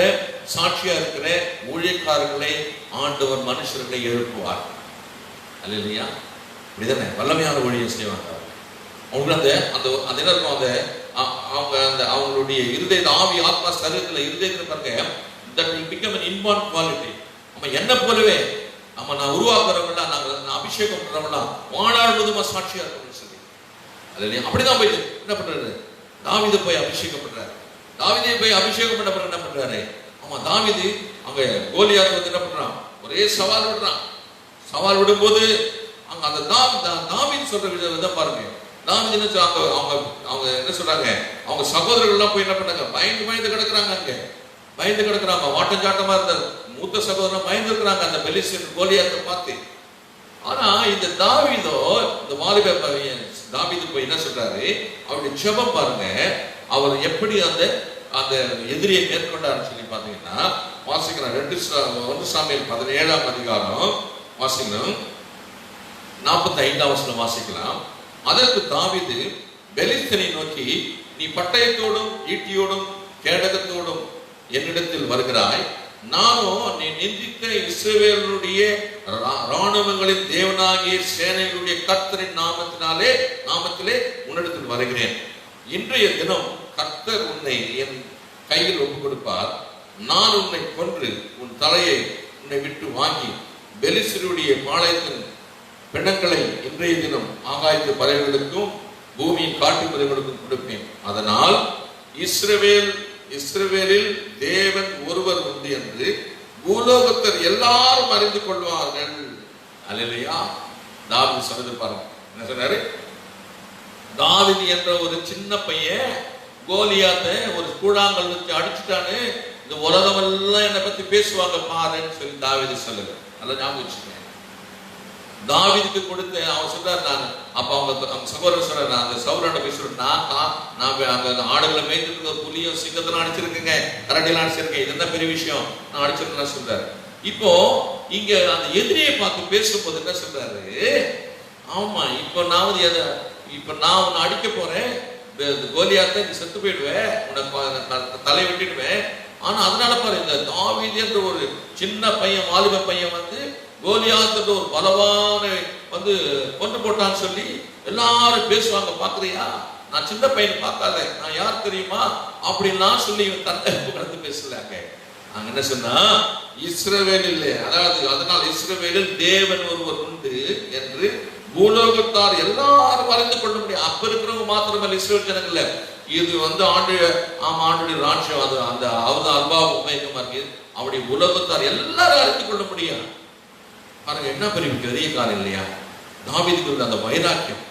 சாட்சியா இருக்கிற ஊழியக்காரர்களை ஆண்டவர் மனுஷர்களை எழுப்புவார். அல்லேலூயா. இப்படிதானே வல்லமையான ஊழியம் செய்வாங்க. அவங்களுக்கு அந்த என்ன இருக்கும், அவங்களுடைய இருதய ஆவி ஆத்மா சரீரத்தில் இருதயத்தில் பாருங்க, that will become an inborn quality. நம்ம என்ன போலவே நம்ம நான் உருவாக்குறவங்களா, நான் அபிஷேகம் பண்றவங்களா வாழ்நாள் முழுதுமா சாட்சியா இருக்கணும்னு சொல்லி, அல்லேலூயா. அப்படிதான் போய் என்ன பண்றாரு, தாவீது போய் அபிஷேகம் பண்றாரு. தாவீதை போய் அபிஷேகம் பண்ண பிறகு என்ன பண்றாரு, ஆமா தாவீது அங்க கோலியாத் என்ன பண்றான், ஒரே சவால் விடுறான். சவால் விடும்போது அங்க அந்த தாவீது சொல்ற விதம் பாருங்க. தாவீது என்ன அவங்க என்ன சொல்றாங்க, அவங்க சகோதரர்கள் எல்லாம் போய் என்ன பண்ணாங்க, பயந்து கிடக்குறாங்க. அங்க பயந்து கிடக்குறாங்க, வாட்டஞ்சாட்டமா இருந்த மூத்த சகோதரன் பயந்து இருக்கிறாங்க அந்த பெலிஸ்தியன் கோலியாத்தை பார்த்து. ஆனா இந்த தாவீதோ, இந்த வாலிப தாவீது போய் என்ன சொல்றாரு, அவருடைய ஜெபம் பாருங்க, அவர் எப்படி அந்த எதிரியை மேற்கொண்டாருன்னு சொல்லி பாத்தீங்கன்னா வாசிக்கலாம். 1 சாமுவேல் 17ஆம் அதிகாரம் வாசிக்கணும், 45ஆம் வசனம் வாசிக்கலாம். அதற்கு தாவீது பெலிஸ்தனை நோக்கி, நீ பட்டயத்தோடும் ஈட்டியோடும் கேடகத்தோடும் என்னிடத்தில் வருகிறாய், நானும் நீ நிந்தித்த இஸ்ரவேலுடைய ராணுவங்களின் தேவனாகிய சேனைகளுடைய கர்த்தரின் நாமத்திலே உன்னிடத்தில் வருகிறேன். இன்றைய தினம் கர்த்தர் உன்னை என் கையில் ஒப்புக் கொடுப்பார். நான் உன்னை கொன்று உன் தலையை உன்னை விட்டு வாங்கி பெலிஸ்தருடைய பாளையத்தின் பிணங்களை இன்றைய தினம் ஆகாயத்து பறவைகளுக்கும் பூமியின் காட்டு மிருகங்களுக்கும் கொடுப்பேன். அதனால் இஸ்ரவேலில் தேவன் ஒருவர் உண்டு என்று பூலோகத்தர் எல்லாரும் அறிந்து கொள்வார்கள். அல்லேலூயா. தாவீது சொன்னது பாருங்க, என்ன சொன்னாரு, தாவீது என்ற ஒரு சின்ன பையன் கோலியாத்தை ஒரு கூழாங்கல் வச்சு அடிச்சுட்டான்னு இந்த உலகமெல்லாம் என்னை பத்தி பேசுவாங்க பாருன்னு சொல்லி தாவீது சொல்லுங்க. நல்லா ஞாபகம் வச்சுக்கேன். தாவீதுக்கு கொடுத்து அவன் சொல்றாரு, நான் அப்ப அவங்க சகோதரர் சொல்றாரு, அந்த சவுலாண்ட போய் சொல்றேன், நான் அங்க ஆடுகளை மேய்த்து புலியும் சிங்கத்தெல்லாம் அடிச்சிருக்கேங்க, கரடியெல்லாம் அடிச்சிருக்கேன், இது என்ன பெரிய விஷயம், நான் அடிச்சிருக்கேன் சொல்றாரு. இப்போ இங்க அந்த எதிரியை பார்த்து பேசும்போது என்ன சொல்றாரு, ஆமா இப்ப நான் உன்னை அடிக்க போறேன், கோலியாத்தை நீ செத்து போயிடுவேன், உனக்கு தலை வெட்டிடுவேன், ஆனா அதனால பாரு, இந்த தாவீது என்ற ஒரு சின்ன பையன், வாலிப பையன் வந்து கோலியாத் என்ற ஒரு பலவான வந்து கொண்டு போட்டான்னு சொல்லி எல்லாரும் பேசுவாங்க. பாக்குறியா, நான் சின்ன பையன் பார்க்காத, நான் யார் தெரியுமா அப்படின்லாம் சொல்லி தந்தை கடந்து பேசலாங்க. அங்க என்ன சொன்னா, இஸ்ரவேல் இல்லை, அதாவது அதனால் இஸ்ரவேலில் தேவன் ஒருவர் உண்டு என்று பூலோகத்தார் எல்லாரும் அறிந்து கொள்ள முடியும். அப்ப இருக்கிறவங்க மாத்திரமல்ல, இஸ்ரவேல் ஜனங்கள்ல இது வந்து ஆண்டுடைய ராஜ்யம், அது அந்த அல்பாவுமா இருக்கு, அவருடைய உலகத்தார் எல்லாரும் அறிந்து கொள்ள முடியும். பாருங்க, என்ன பெரிய காலம் இல்லையா தாவீதுக்கு அந்த வைராக்கியம்.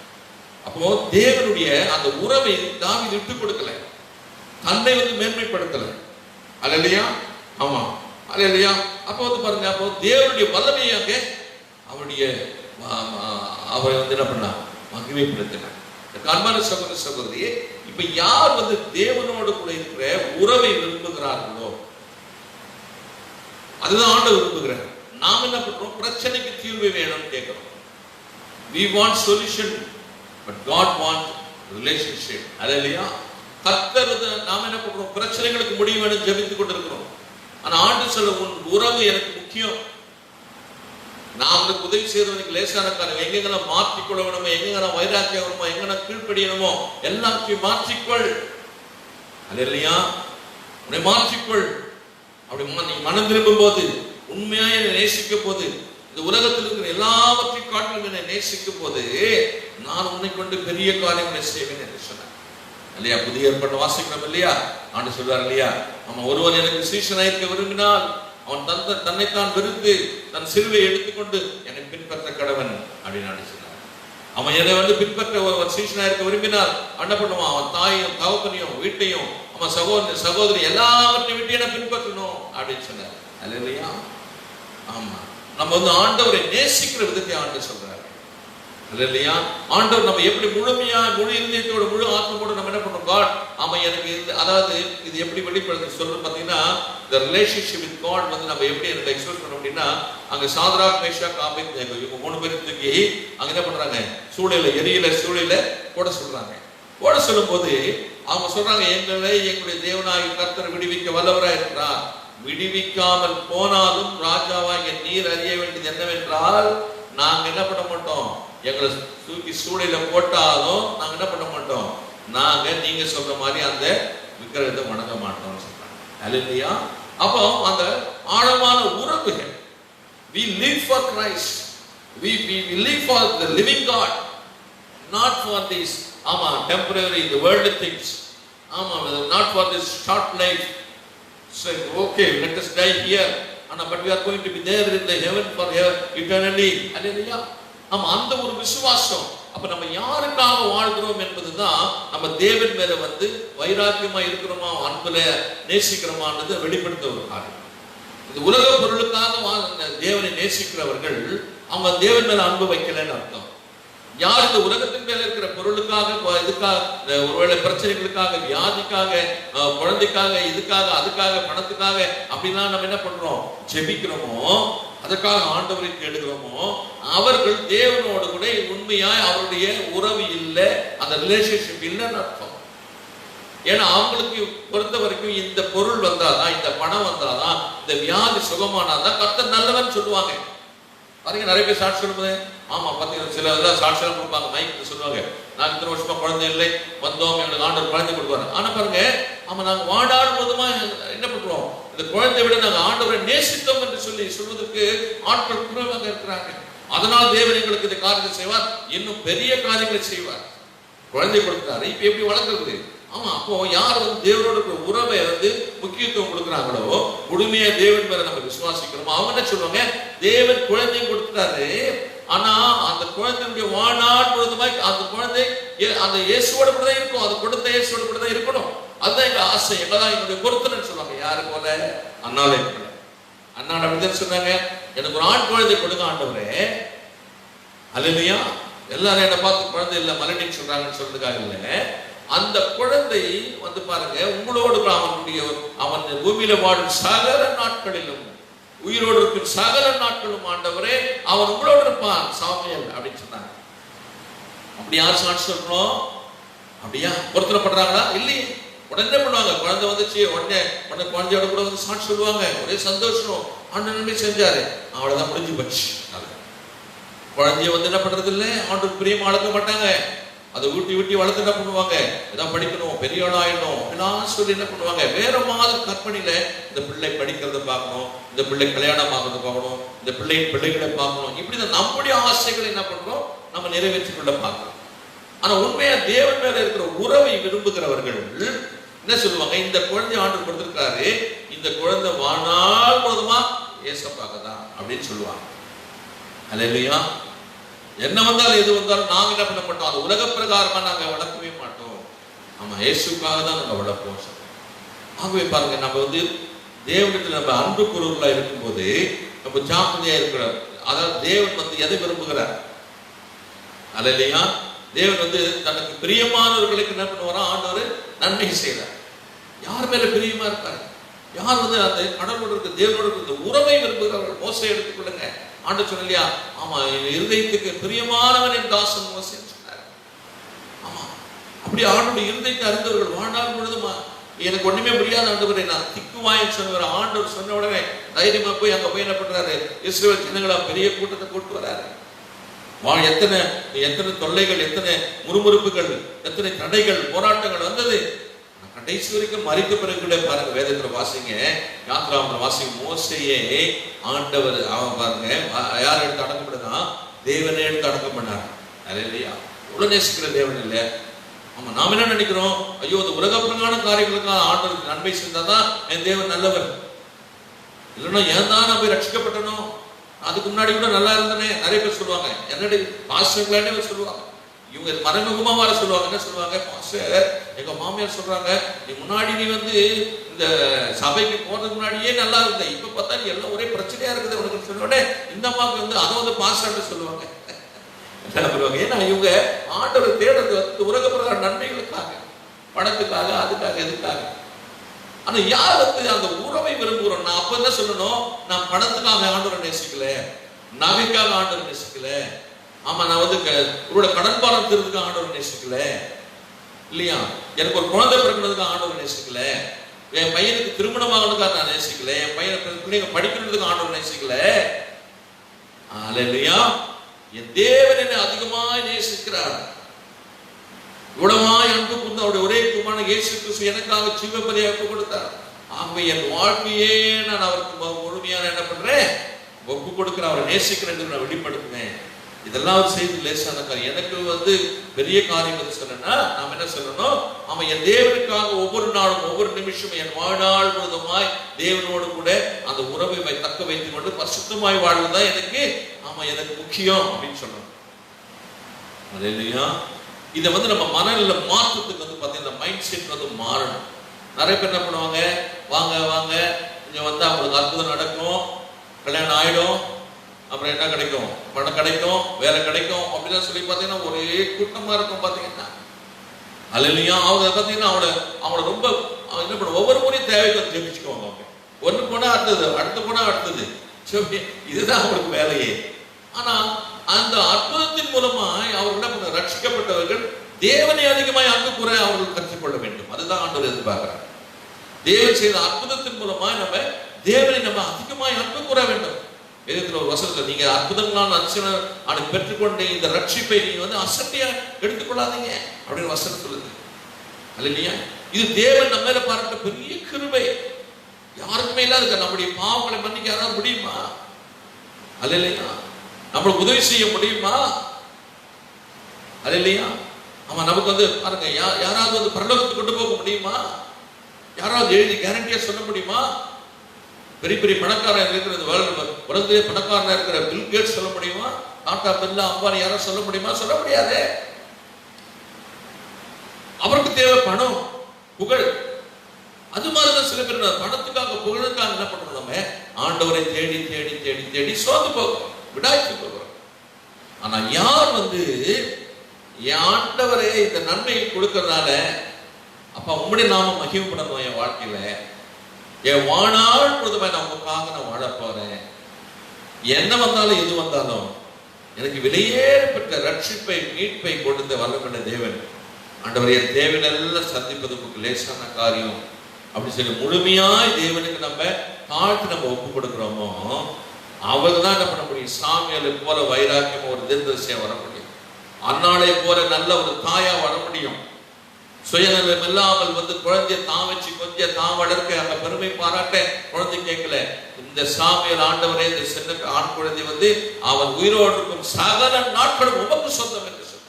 அப்போ தேவனுடைய அந்த உறவை தாவீது விட்டு கொடுக்கல, தன்னை வந்து மேன்மைப்படுத்தல. அல்லேலூயா, ஆமா அல்லேலூயா. அப்போ வந்து பாருங்க, அப்போ தேவனுடைய வல்லமையாக அவருடைய அவரை வந்து என்ன பண்ணா, மகிமைப்படுத்தினார். அன்பான சகோதர சகோதரியே, இப்ப யார் வந்து தேவனோடு கூட இருக்கிற உறவை விரும்புகிறார்களோ அதுதான் ஆண்டவர் விரும்புகிறார். நாம் என்ன பண்றோம், பிரச்சனைக்கு தீர்வு வேணும்னு கேட்கிறோம். We want solution, but God wants relationship. அல்லேலூயா. கர்த்தர் நாம் என்ன பண்றோம், பிரச்சனைகளுக்கு முடிவு வேணும் ஜெபித்துக் கொண்டிருக்கிறோம். ஆனா ஆண்டு சொல்ல, உன் உறவு எனக்கு முக்கியம். நான் அவனுக்கு உதவி செய்யறவனுக்கு லேசான காரணம், எங்கெங்கெல்லாம் மாற்றிக்கொள்ள வேணுமோ, எங்கெங்கெல்லாம் வைராக்கியம் வேணுமோ, எங்கெல்லாம் கீழ்ப்படியணுமோ எல்லாத்தையும் மாற்றிக்கொள். அல்லேலூயா, உன்னை மாற்றிக்கொள். அப்படி நீ மனம் திரும்பும் போது, உண்மையாக என்னை நேசிக்கும் போது, இந்த உலகத்தில் இருக்கிற எல்லாவற்றையும் காட்டிலும் என்னை நேசிக்கும் போது, நான் உன்னை கொண்டு பெரிய காரியங்களை செய்வேன் என்று சொன்னார். இல்லையா, புதிய ஏற்பாட்டை வாசிக்கிறோம் இல்லையா, ஆண்டு சொல்றாரு இல்லையா, நம்ம ஒருவன் எனக்கு சீஷனாக இருக்க விரும்பினால் அவன் தன்னைத்தான் வெறுத்து தன் சிலுவை எடுத்துக்கொண்டு என்னை பின்பற்ற கடவன் அப்படின்னு சொன்னார். அவன் என்னை வந்து பின்பற்ற ஒரு சீஷனா இருக்க விரும்பினால் என்ன பண்ணுவான், அவன் தாயையும் தகப்பனையும் வீட்டையும் அவன் சகோதரி எல்லாவற்றையும் விட்டு என்ன பின்பற்றணும் அப்படின்னு சொன்னார். அல்லேலூயா. ஆமா, நம்ம வந்து ஆண்டவரை நேசிக்கிற விதத்தை ஆண்டு சொல்றாரு. அல்லேலூயா. ஆண்டவர் நம்ம எப்படி முழுமையா முழு இதயத்தோட முழு ஆத்மாவோட நம்ம என்ன பண்றோம், காட் ஆமா எனக்கு அதாவது இது எப்படி வெளிப்படுத்த சொல்றது பாத்தீங்கன்னா, the relationship with God வந்து நம்ம எப்படி எனக்கு எக்ஸ்பிரஸ் பண்ணோம் அப்படின்னா, அங்க சாத்ராக் மேஷாக் ஆபேத்நேகோ இவங்க 3 பேரும் தூக்கி அங்க என்ன பண்றாங்க, சூளையில போட சொல்றாங்க. போட சொல்லும் போது அவங்க சொல்றாங்க, எங்களுடைய தேவனாகிய கர்த்தர் விடுவிக்க வல்லவராய் இருக்கிறார். விடுவிக்காமல் போனாலும் ராஜாவாகிய நீர் அறிய வேண்டியது என்னவென்றால், நாங்க என்ன பண்ண மாட்டோம், எங்களை தூக்கி சூளையில போட்டாலும் நாங்க என்ன பண்ண மாட்டோம், நாங்க நீங்க சொல்ற மாதிரி அந்த விக்கிரகத்தை வணங்க மாட்டோம்னு சொல்றாங்க. அல்லேலூயா. அப்போ அந்த ஆழமான உறவுகள், we live for Christ, we live for the living God, not for these temporary the worldly things, not for this short life. So okay, let us die here, but we are going to be there in the heaven for eternally. Hallelujah. அந்த ஒரு விசுவாசம். அப்ப நம்ம யாருக்காக வாழ்கிறோம் என்பதுதான் நம்ம தேவன் மேல வந்து வைராக்கியமா இருக்கிறோமா, அன்புல நேசிக்கிறோமான்றதை வெளிப்படுத்த ஒரு காரியம். இந்த உலக பொருளுக்காக தேவனை நேசிக்கிறவர்கள் அவங்க தேவன் மேல அன்பு வைக்கலன்னு அர்த்தம். யார் இந்த உலகத்தின் மேல இருக்கிற பொருளுக்காக, இதுக்காக, ஒருவேளை பிரச்சனைகளுக்காக, வியாதிக்காக, குழந்தைக்காக, இதுக்காக, அதுக்காக, பணத்துக்காக அப்படிலாம் நம்ம என்ன பண்றோம், ஜெபிக்கிறோமோ, அதற்காக ஆண்டவரை தேடுகிறோமோ, அவர்கள் தேவனோடு கூட உண்மையாய் அவருடைய உறவு இல்லை, அந்த ரிலேஷன்ஷிப் இல்லைன்னு அர்த்தம். ஏன்னா அவங்களுக்கு பொறுத்த வரைக்கும் இந்த பொருள் வந்தாதான், இந்த பணம் வந்தாதான், இந்த வியாதி சுகமானாதான் கர்த்தர் நல்லவன் சொல்லுவாங்க. பாருங்க, நிறைய பேர் சாட்சி சொல்லும்போது பாத்தீங்கன்னா சில இதெல்லாம் சாட்சியெல்லாம் கொடுப்பாங்க, மைக்கு சொல்லுவாங்க, நான் இத்தனை வருஷமா குழந்தை இல்லை, வந்தோம், எங்களுக்கு ஆண்டவர் குழந்தை கொடுப்பாரு. ஆனா பாருங்க, நாங்க வாடாடும் போதுமா என்ன பண்றோம், இந்த குழந்தைய விட நாங்க ஆண்டவரை நேசித்தோம் என்று சொல்லி சொல்வதற்கு ஆட்கள் குறைவாக இருக்கிறாங்க. அதனால் தேவன் எங்களுக்கு இந்த காரியத்தை செய்வார், இன்னும் பெரிய காரியங்களை செய்வார். குழந்தை கொடுத்தாரு, இப்ப எப்படி வளர்க்கறது? அப்போ யார் வந்து தேவனோட உறவை வந்து முக்கியத்துவம் கொடுக்குறாங்களோ, முழுமையா தேவன் மேல நம்ம விசுவாசிக்கிறோமோ, அவங்க என்ன சொல்லுவாங்க, தேவன் குழந்தையும் கொடுத்துட்டாரு, ஆனா அந்த குழந்தையுடைய வாழ்நாள் முழுதுமாய் அந்த குழந்தை அந்த இயேசுவோட கூட தான் இருக்கும், அது கொடுத்த இயேசுவோட கூட தான் இருக்கணும். அதுதான் எங்க ஆசை, எங்கதான் என்னுடைய பொருத்தனை சொல்லுவாங்க. யாரு போல? அண்ணாலே போல. அண்ணா அப்படிதான் சொன்னாங்க, எனக்கு ஒரு ஆண் குழந்தை கொடுங்க ஆண்டவரே. அல்லேலூயா. எல்லாரும் என்ன பார்த்து குழந்தை இல்லை மலடின்னு சொல்றாங்கன்னு சொல்றதுக்காக இல்லை, அந்த குழந்தை வந்து பாருங்க உங்களோடு அவன் பூமியில வாழும் சகல நாட்களிலும், உயிரோடு இருக்கும் சகல நாட்களும் ஆண்டவரே அவன் உங்களோடு இருப்பான் சாமுவேல் அப்படின்னு சொன்னாங்க. அப்படி யார் சாட்சி சொல்றோம்? அப்படியா பொருத்தப்படுறாங்களா? இல்லையே. உடனே பண்ணுவாங்க. குழந்தை வந்துச்சு, உடனே குழந்தையோட கூட வந்து சாட்சி சொல்லுவாங்க. ஒரே சந்தோஷம், ஆண்டவர் நன்மை செஞ்சாரு, அவ்வளவுதான், முடிஞ்சு போச்சு. குழந்தைய வந்து என்ன பண்றது இல்லை, ஆண்டவருக்கு பிரியமா வளர்க்க மாட்டாங்க. அதை ஊட்டி ஊட்டி வளர்த்து என்ன பண்ணுவாங்க, ஏதாவது படிக்கணும், பெரிய ஆள் ஆயிடணும் எல்லாம் சொல்லி என்ன பண்ணுவாங்க, வேற மாதிரி கற்பனையில இந்த பிள்ளை படிக்கிறத பார்க்கணும், இந்த பிள்ளை கல்யாணம் ஆகிறத பார்க்கணும், இந்த பிள்ளைகளை பார்க்கணும். இப்படிதான் நம்முடைய ஆசைகளை என்ன பண்றோம், நம்ம நிறைவேற்றிக் கொள்ள பார்க்கிறோம். ஆனா உண்மையா தேவன் மேல இருக்கிற உறவை விரும்புகிறவர்கள் என்ன சொல்லுவாங்க, இந்த குழந்தை ஆண்டவர் கொடுத்திருக்காரு, இந்த குழந்தை வாழ்நாள் போதுமா ஏசப்பாக தான் அப்படின்னு சொல்லுவாங்க. அல்லேலூயா. என்ன வந்தாலும் எது வந்தாலும் நாங்க என்ன பண்ண மாட்டோம், அது உலக பிரகாரமா நாங்க வளர்க்கவே மாட்டோம். ஆமா, இயேசுக்காக தான் நாங்க வளர்ப்போம். ஆகவே பாருங்க, நம்ம வந்து தேவனிடத்தில் நம்ம அன்பு குருவர்களா இருக்கும்போது நம்ம ஜாக்கிரதையா இருக்கிறோம். அதாவது தேவன் வந்து எதை விரும்புகிறார், அல்லேலூயா. தேவன் வந்து தனக்கு பிரியமானவர்களுக்கு என்ன பண்ணுவாரா, ஆண்டவர் நன்மை செய்கிறார். யார் மேல பிரியமா இருக்காரு, யார் வந்து அந்த கடவுளோட இருக்க தேவனோட இருக்க உறவை விரும்புகிறவர்கள். மோசே எடுத்துக்கொள்ளுங்க, ஆண்டவர் சொன்னலையா, ஆமா இருதயத்துக்கு பிரியமானவன் என் தாசன் மோசேன்னு சொன்னார். ஆமா, அப்படி ஆண்டோட இருதயத்தை அறிந்தவர்கள் வாழ்நாள் முழுதுமா எனக்கு ஒண்ணுமே முடியாத ஆண்டவரை நான் திக்குவாயன்னு சொன்னவர். ஆண்டவர் சொன்ன உடனே தைரியமா போய் அங்க போய் என்ன பண்றாரு, இஸ்ரவேல் ஜனங்களா பெரிய கூட்டத்தை கூட்டு வராரு. எத்தனை எத்தனை தொல்லைகள், எத்தனை முறுமுறுப்புகள், எத்தனை தடைகள், போராட்டங்கள் வந்தது. கடைசி வரைக்கும் மறித்த பிறகு கூட பாருங்க, வேதத்துல வாசிங்க, யாத்ராமத்துல வாசிங்க, மோசையே ஆண்டவர் அவன் பாருங்க யார் எடுத்து அடக்கம் பண்ணா, தேவனே எடுத்து அடக்கம் பண்ணார். இல்லையா, இவ்வளவு நேசிக்கிற தேவன் இல்லையா. ஆமா, நாம என்ன நினைக்கிறோம், ஐயோ இந்த உலக பிரகான காரியங்களுக்காக ஆண்டவருக்கு நன்மை செஞ்சாதான் என் தேவன் நல்லவர், இல்லைன்னா ஏன் தான் நான் போய் ரட்சிக்கப்பட்டனும், அதுக்கு முன்னாடி கூட நல்லா இருந்தனே. நிறைய பேர் சொல்லுவாங்க, என்னடி பாஸ்டர்களே சொல்லுவாங்க, இவங்க மறைமுகமா வர சொல்லுவாங்க. என்ன சொல்லுவாங்க, பாஸ்டர் எங்க மாமியார் சொல்றாங்க, நீ முன்னாடி நீ வந்து இந்த சபைக்கு போறதுக்கு முன்னாடியே நல்லா இருந்த, இப்ப பார்த்தா நீ எல்லாம் ஒரே பிரச்சனையா இருக்குது உனக்கு சொன்ன உடனே இந்த அம்மாவுக்கு வந்து அதை வந்து பாஸ்டர்னு சொல்லுவாங்க. என்ன பண்ணுவாங்க, ஏன்னா இவங்க ஆண்டவர் தேடுறது வந்து உலக பிரகார நன்மைகளுக்காக, பணத்துக்காக, அதுக்காக, எதுக்காக. ஆனா யார் வந்து அந்த உறவை விரும்புகிறோம், நான் அப்ப என்ன சொல்லணும், நான் பணத்துக்காக ஆண்டவரை நேசிக்கல, நகைக்காக ஆண்டவரை நேசிக்கல, ஆமா நான் வந்து உங்களோட கடன் பாரம் தீர்றதுக்கு ஆண்டவரை நேசிக்கல, இல்லையா எனக்கு ஒரு குழந்தை பிறக்கிறதுக்கு ஆண்டவரை நேசிக்கல, என் பையனுக்கு திருமணமாகறதுக்காக நான் நேசிக்கல, என் பிள்ளைங்க படிக்கிறதுக்கு ஆண்டவரை நேசிக்கல. அல்லேலூயா. என் தேவன் என்னை அதிகமாய் நேசிக்கிறார், இவ்வளவாய் அன்பு கூர்ந்து அவருடைய ஒரே குமாரனான இயேசு கிறிஸ்து எனக்காக ஜீவபலியாக கொடுத்தார். ஆகவே என் வாழ்க்கையே நான் அவருக்கு முழுமையான என்ன பண்றேன், ஒப்பு கொடுக்கிறேன், அவரை நேசிக்கிறேன், நான் வெளிப்படுத்துவேன். இதெல்லாம் அவர் செய்து லேசான காரியம். எனக்கு வந்து பெரிய காரியம் வந்து சொல்லணும்னா நாம் என்ன சொல்லணும், அவன் என் தேவனுக்காக ஒவ்வொரு நாளும் ஒவ்வொரு நிமிஷமும் என் வாழ்நாள் முழுதுமாய் தேவனோடு கூட அந்த உறவை தக்க வைத்துக் கொண்டு பரிசுத்தமாய் வாழ்வதுதான் எனக்கு எனக்கு முக்கியம் அப்படின்னு சொல்லணும். அல்லேலூயா. இதை வந்து நம்ம மனநிலை மாற்றத்துக்கு வந்து பார்த்தீங்கன்னா மைண்ட் செட் வந்து மாறணும். நிறைய பேர் என்ன பண்ணுவாங்க, வாங்க வாங்க இங்க வந்து அவங்களுக்கு அற்புதம் நடக்கும், கல்யாணம் ஆயிடும், அப்புறம் என்ன கிடைக்கும், பணம் கிடைக்கும், வேலை கிடைக்கும் அப்படிதான் சொல்லி பார்த்தீங்கன்னா ஒரே கூட்டமா இருக்கும். பார்த்தீங்கன்னா அல்லேலூயா. அவங்க பார்த்தீங்கன்னா அவங்கள ரொம்ப என்ன பண்ண, ஒவ்வொரு முறையும் தேவைக்கு வந்து ஜெபிச்சுக்குவாங்க. அவங்க ஒன்று போனா அடுத்தது, அடுத்து போனா அடுத்தது, இதுதான் அவங்களுக்கு வேலையே. ஆனா அந்த அற்புதத்தின் மூலமாய் அவர்கள் என்ன பண்ண, ரட்சிக்கப்பட்டவர்கள் தேவனை அதிகமாய் அன்பு கூற அவர்கள் கற்றுக்கொள்ள வேண்டும். அதுதான் ஆண்டவர் எதிர்பார்க்கிறார். தேவன் செய்த அற்புதத்தின் மூலமாய் நம்ம தேவனை நம்ம அதிகமாய் அன்பு கூற வேண்டும். வேதத்துல ஒரு வசனத்துல, நீங்க அற்புதங்களான அதிசயம் பெற்றுக்கொண்ட இந்த ரட்சிப்பை நீங்க வந்து அசட்டையா எடுத்துக்கொள்ளாதீங்க அப்படின்னு வசனம் சொல்லுது. அல்லேலூயா. இது தேவன் நம்ம மேல பாராட்ட பெரிய கிருபை, யாருக்குமே இல்லாத. நம்முடைய பாவங்களை மன்னிக்க யாராவது முடியுமா? அல்லேலூயா. நம்மளுக்கு உதவி செய்ய முடியுமா? அல்லேலூயா. ஆமா, நமக்கு வந்து பாருங்க, யாராவது வந்து பரலோகத்துக்கு கொண்டு போக முடியுமா? யாராவது எழுதி கேரண்டியா சொல்ல முடியுமா? பெரிய பெரிய பணக்காரன் இருக்கிறது, உலகத்திலே பணக்காரனா இருக்கிற பில் கேட்ஸ் சொல்ல முடியுமா? டாடா, பிர்லா, அம்பானி யாரும் சொல்ல முடியுமா? சொல்ல முடியாது. அவருக்கு தேவை பணம், புகழ். அது மாதிரிதான் சில பேர் பணத்துக்காக புகழுக்காக என்ன பண்றோம், நம்ம ஆண்டவரை தேடி தேடி தேடி தேடி சோர்ந்து போகிறோம், விடாய்ச்சி போகிறோம். ஆனா யார் வந்து ஆண்டவரே இந்த நன்மையை கொடுக்கறதுனால, அப்ப உம்முடைய நாம மகிமைப்படணும் என் வாழ்க்கையில, என் வாழ்நாள் முழுதுமாய் நான் உங்களுக்காக நான் வாழ போறேன், என்ன வந்தாலும் எது வந்தாலும் எனக்கு விலையேறப்பட்ட ரட்சிப்பை மீட்பை கொடுத்த வல்லமையுள்ள தேவன் ஆண்டவரே என் தேவையெல்லாம் சந்திப்பது உங்களுக்கு லேசான காரியம் அப்படி சொல்லி முழுமையாய் தேவனுக்கு நம்ம தாழ்த்தி நம்ம ஒப்பு கொடுக்குறோமோ அவர் தான் என்ன பண்ண முடியும். சாமியலை போல வைராக்கியம் ஒரு தீர்க்கதரிசியா வர முடியும். அன்னாளை போல நல்ல ஒரு தாயா வர முடியும். சுயநலம் இல்லாமல் குழந்தைய தான் வச்சு கொஞ்சம் தான் வளர்க்க அங்க பெருமை பாராட்ட குழந்தை கேட்கல. இந்த சாமியல் ஆண்டவரே இந்த சின்ன ஆண் குழந்தை அவன் உயிரோடு இருக்கும் சகல நாட்களும் உமக்கு சொந்தம் என்று சொன்ன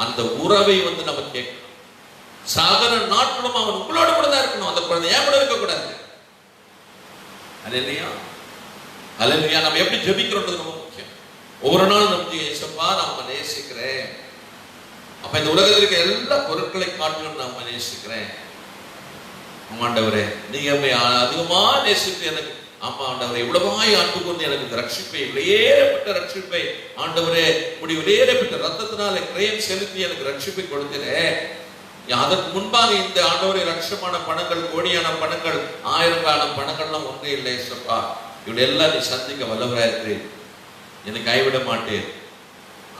அந்த உறவை நம்ம கேட்கணும். சகல நாட்களும் அவன் உங்களோட கூட தான் இருக்கணும். அந்த குழந்தை ஏன் கூட இருக்க கூடாது. அல்லேலூயா அல்லேலூயா. நம்ம எப்படி ஜெபிக்கிறோம்ன்றது ரொம்ப முக்கியம். ஒவ்வொரு நாளும் நம்ம இயேசுப்பா நான் நேசிக்கிறேன். அப்ப இந்த உலகத்தில் இருக்க எல்லா பொருட்களை காட்டிலும் நான் நேசிக்கிறேன். ஆண்டவரே நீங்க அதிகமா நேசித்து எனக்கு ஆண்டவரே இவ்வளவாய் அன்பு கொண்டு எனக்கு ரட்சிப்பை விலையேறப்பட்ட ரட்சிப்பை ஆண்டவரே முடி விலையேறப்பட்ட ரத்தத்தினால கிரயம் செலுத்தி எனக்கு ரட்சிப்பை கொடுக்கிறேன். அதற்கு முன்பாக இந்த ஆண்டவரை லட்சமான பணங்கள் கோடியான பணங்கள் ஆயிரங்கான பணங்கள்லாம் ஒன்றே இல்லை. ஏசப்பா இவளை எல்லாம் நீ சந்திக்க வல்லவராக இருக்கிறேன். எனக்கு கைவிட மாட்டேன்.